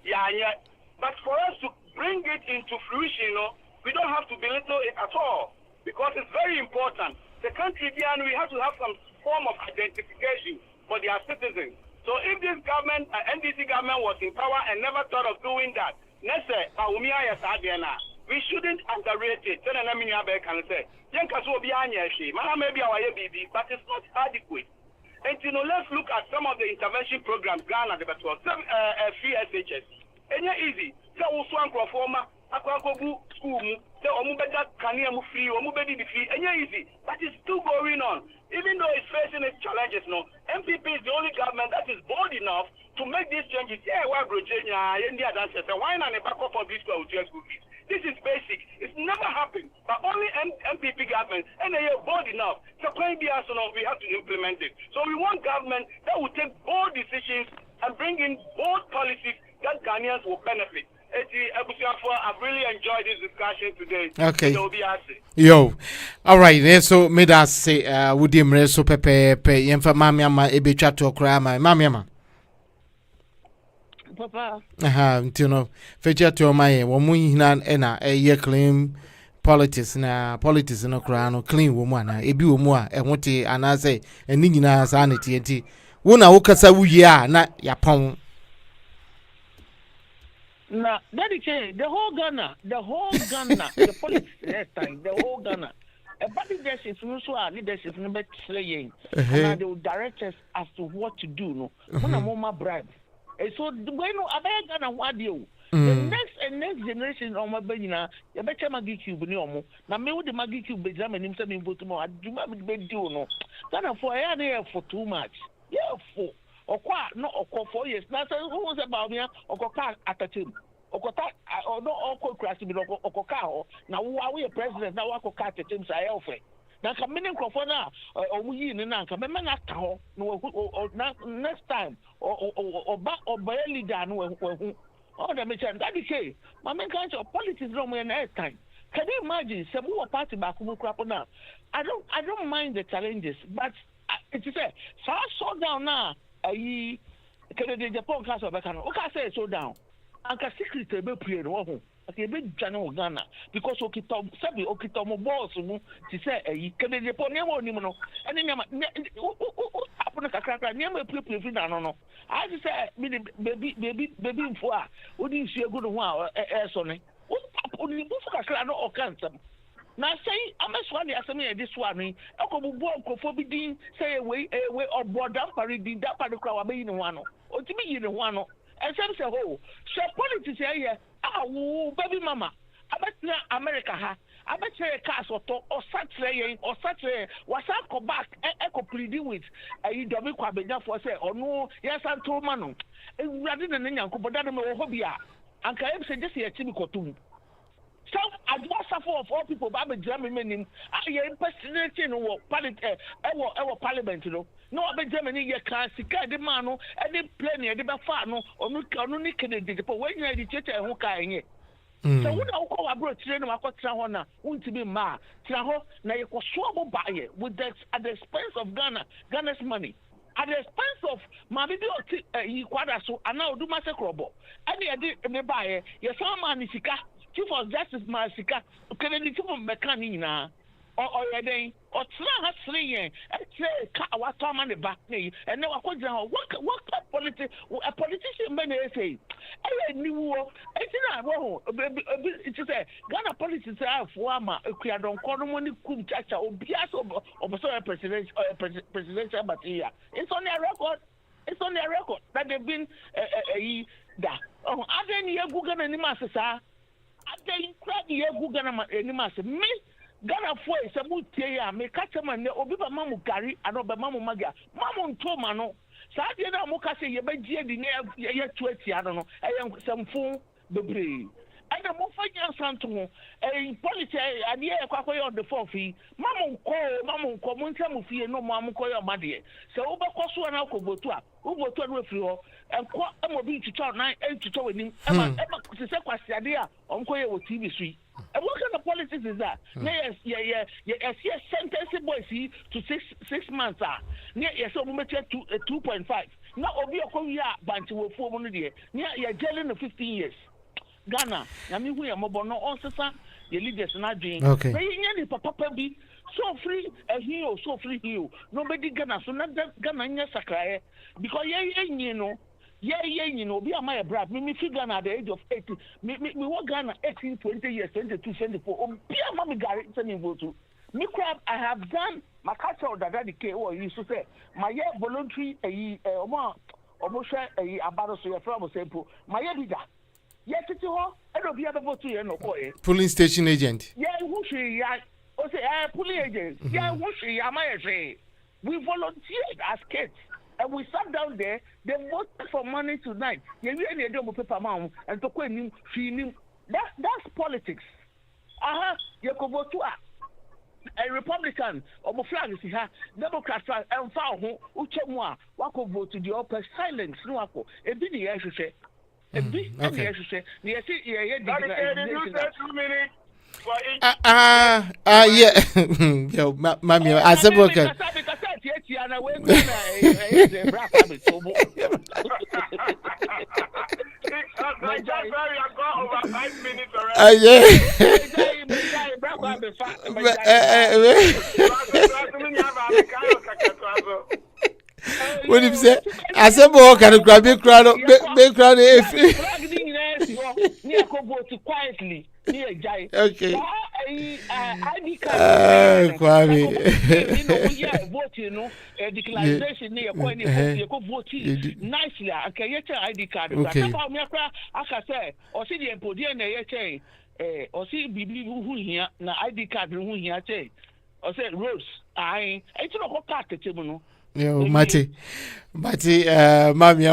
yeah. But for us to bring it into fruition, we don't have to belittle it at all because it's very important. The country beyond, we have to have some form of identification for their citizens. So if this government, NDC government was in power and never thought of doing that, Bawumia we shouldn't underrate it. Then I mean, can say, maybe our baby, but it's not adequate. And let's look at some of the intervention programs Ghana the better. Some free SHS. And easy. So also performer, school, so free, free, and easy. But it's still going on. Even though it's facing its challenges, MPP is the only government that is bold enough to make these changes. Yeah, we're India dancers, and why not back up on these school fees? This is basic. It's never happened. But only MPP government, and they are bold enough. So we have to implement it. So we want government that will take bold decisions and bring in bold policies that Ghanaians will benefit. I've really enjoyed this discussion today.
Okay. Yo. All right. So, made us say, would you mre so pepe yemfa mamiama ebe chat to krama mamiama.
Papa.
Feature to my woman nan ena ye claim politics no krano clean woman ebi woman e wote anase eni nyina sanity enti wona wokasa wuye na yapon.
Now, dedicate the whole Ghana, the politics next time, the whole Ghana. But leadership, leadership, no saying, and they will direct us as to what to do. No, when a mama bribe. So, when I Ghana, what do you? The next generation of my baby now, you better Maggie Cube, no. Now, me with the Maggie Cube examine himself in Baltimore. I do not be do no. Ghana for a year for too much. Yeah, for. Or no, 4 years. Now, who was about me? Or at a team. Or no, or crash to be or now, who we a president now? I cat the teams I offer. Now, come in for now, or we in an come no, next time, or barely done. Oh, the mission that decay. My main kind of politics don't win next time. Can you imagine some more party back who crap now? I don't mind the challenges, but it is a so down now. Canada Japan class of Bacano. Okay, say so down. And can secretly be pre and okay, big channel Ghana because Okitom Sabi Okitomo balls to say a Canada Japan Nemo, and then upon a crack, never pre no. I just say, baby, for what do you see a good while, Sonny? What happened in Buffalo or cancer? Now say I'm a swan as me this one. I could walk for being say away or board down parading that part of crowd being one or to be in one. And some say, oh, so politics here, baby mama. I bet America ha. I bet you a cast or such was I go back and could plead with a double quabina for say or no, yes, I'm told Mano. Rather than any uncle, but that I'm a hobby. And can I say just a typical tune? So I do suffer of all people, but I'm German. I am impersonating our parliament, you know. No, I'm Germany, you can't see the man, and they play the Bafano, or no Kennedy, but when you're educated, who can you? So when I call abroad, I got Trahona, won't be ma, Traho, now you can swab by it with the at the expense of Ghana's money. At the expense of my video, so I now do my secrobo. And I did me buy your son, Nisika. Chief of Justice Masika, Kennedy Chief of Mecanina, or day, or Tran 3 years, and say, what time on the back knee, and now I could what a politician may say. I knew it's not wrong. It's a Ghana politics have Wama, a don't call them when you could touch or Bias of a presidential material. It's on their record. It's on their record that they've been that. Oh, I didn't hear Google and Massa. I tell you, Ghana me Ghana for a mutia, me catch a man, or Biba Mamu Gary, and Oba Mamu Maga, Mamu Tomano. Sadia Mokase, you may dear the near 20, I don't know, I am some fool, the brave. And I'm more young Santo, a politics, and yeah, on the 4 fee. Mamu call, Montamufi, no Mamu call your mother. So over Cosu and Alco Botua, who will turn with you, and quite a mobile to talk 9 to talk with him. Emma, to say what's the idea on Koya with TV Street. And what kind of politics is that? Yes, sentence boys to 6 months. Yes, so we make 2.5. Now, Obi Okoya, Bantu will 4 years. You're jailing 15 years. Ghana, I mean, we are mobile, no, also, your leaders not doing.
Okay.
But you papa be so free as you so free you. Nobody gonna so not gonna sakra because you know. Yeah, you know, be a my brother. Me figure at the age of 80. Me work Ghana 18, 20 years, 22, 24. Be a mommy Gary sending vote to. Me crab, I have done my culture that I decay or you should say. My year voluntary almost about so your problem simple. My year leader. Yes, it's all. I don't be able to vote to you no boy.
Polling station agent.
Yeah, who she say police agent. Yeah, who she am I say. We volunteered as kids. And we sat down there, they voted for money tonight. You really don't paper amount and to quit feeling that's politics. You could vote to a Republican or flag is here, Democrat and found who Uchemwa, what could vote to the upper silence, no apple. A bit the air say. A bit the air say. You see, yeah,
2 minutes.
Yeah. Yo, mommy, I said, okay. What if say? I said, "Boy, can you grab big crowd? Big crowd."
Quietly.
Okay.
ID card.
Kwame.
Vote, you know, declaration near coin, you go vote nicely. I can get ID card.
Okay.
I can say, or see the empodian, or see BB who here, na ID card who here, or say Rose. It's not a card to table.
Yo, Mati, mami,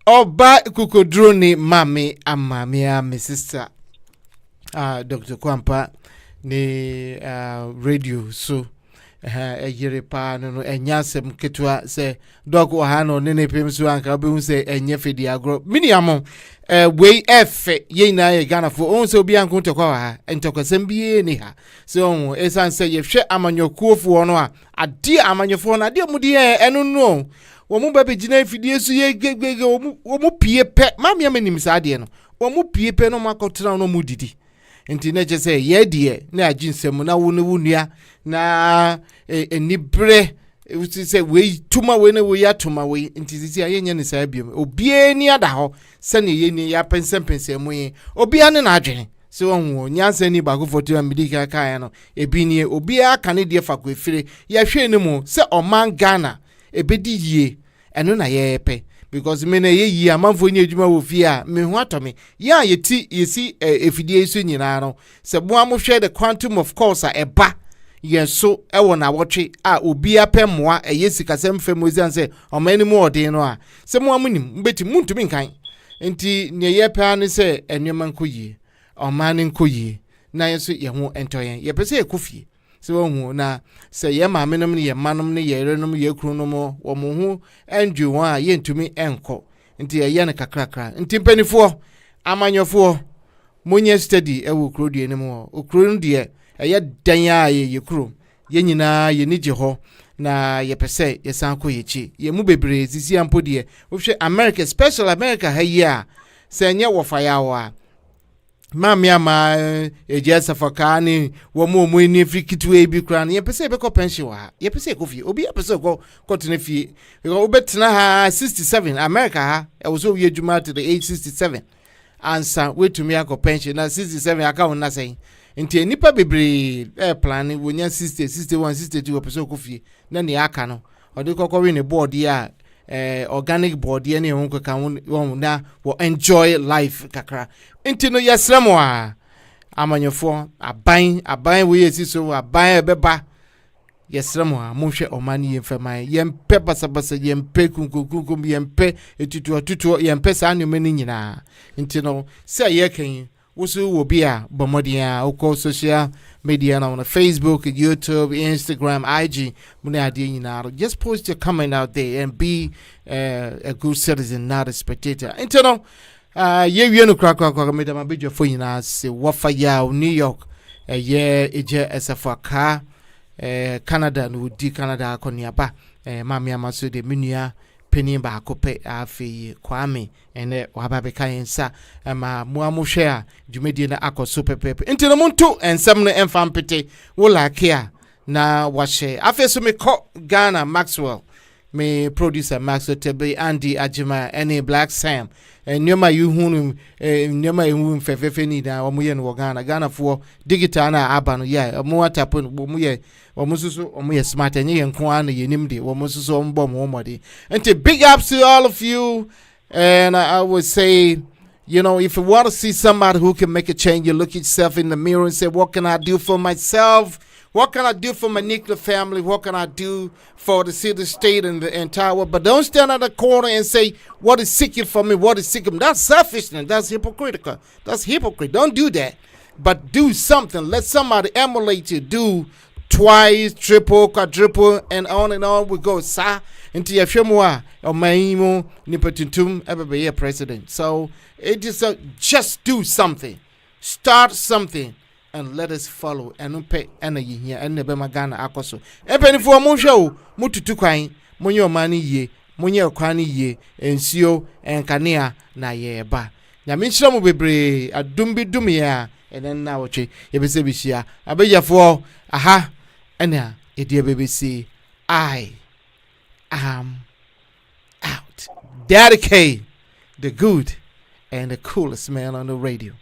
Oba kukodroni mami amamia, my sister, Dr. Kwampa, ni radio so. Yere pa no enyasem ketwa se dog wa ha no ne pemsu anka be se enye fedi agro miniamo we efe ye na ye Ghana fo on se obi anko to kwa ha entokosem bie ni ha so esan se ye hwe amanyokuofo no a ade amanyofo na ade mu de enu no wo mu ba be gina fidi esu ye gegege wo mu pie pe mami amanim sa ade no wo mu pie pe no makotra no mu didi enti na je se ye de na aginsem na wo ne wunua na enibre uti se we tuma we ne we ya tuma we enti sisi ayenye ne sa biom obie ni ada ho se ne ye ni ya pensem mu ye obia ne na adwen se wonwo nyansa ni ba go foto amidika kan no ebi ni obia aka ne de fa ko efire ya hwe ne mu se oman Ghana ebedi yie eno na ye pe because me na ye yi amanfo ni adwuma wo fie a me ho atome ya yeti yesi efidie so nyina no se bo amohwe the quantum of course a eba yeso ewo na wotwe a obi apemmoa eyesikasem femozi anse omani mu odin no a se mo amunim mbeti muntumi nkan enti ne ye pa ne se enwema nkoyie omani nkoyie na yeso ye ho entoyen ye pese ekofie se wo na se ye maamenom ne ye manom ne ye renom ye kurunom wo mo ho endu won a ye ntumi enko enti ye ne kakrakra enti mpanifo amanyofo monye study ewo krodie ne mo okro ndie eye dan ya ye kuro ye nyina ye nige ho na ye pese ye san ko yechi ye mu bebre sisi ampo de wo hwe America special America ha yi a se nye wo fa ya wa mami ama eje safaka ni wo mu ni frikitu e bi kra na ye pese be ko pension wa ye pese ko fie obi ye pese ko tene fie wo betena ha 67 America ha e wo so ye juma to the age 67 ansa we to me akọ pension na 67 aka wona sei nti nipa bebre plan wonya 60 61 62 opeso kofie na ne aka no odi kokori ne board ya organic board ya ne honko kan won na wo enjoy life kakra nti no yesremo a amanyofo aban we yesi so aban ebeba yesremo a mohwe omani yemfama yempe basabasa yempe kunkunkum yempe etutu yempe sa anumani nyina nti no se yekan wusu will be a bomodia oko social media on Facebook, YouTube, Instagram, IG. Just post your comment out there and be a good citizen, not a spectator. Internal, you no crack made a big for you now. Say Wafa Yao, New York, eje SFA car, Canada, no di Canada, Konyaba, Mamia Masu de Munia, penny baako pɛ afei Kwame ene waba beka yensa ama muamu share dwumedie na akɔso pepepe nti no monto ensɛm no emfa mpete wo like a na wahye afei so me kɔ Ghana Maxwell me producer Maxwell Tebe Andy Ajima any Black Sam nyoma yuhunu nyoma yuhunu fefefe ni na omuye no Ghana for digital na aba no yeah omu atapo omuye omususu omuye smart enye yenko ana yenim de omususu ombo momode nti big ups to all of you. And I would say, you know, if you want to see somebody who can make a change, you look at yourself in the mirror and say, what can I do for myself? What can I do for my nuclear family? What can I do for the city, state, and the entire world? But don't stand at the corner and say, what is seeking for me? What is seeking? That's selfishness. That's hypocritical. That's hypocrite. Don't do that. But do something. Let somebody emulate you. Do twice, triple, quadruple, and on we go. Sa into your femua or maimo nipatuntum ever be a president. So it is just do something. Start something and let us follow and pay energy here and never magana akoso. Even for mo show mututu kwan monyo mani ye monyo kwani ye ensio enkanea na ye ba. Nyame nhyira mo bebre adumbi dumia enen na woche yebese bihia abeyafo aha ena edie BBC I am out. Dedicate the good and the coolest man on the radio.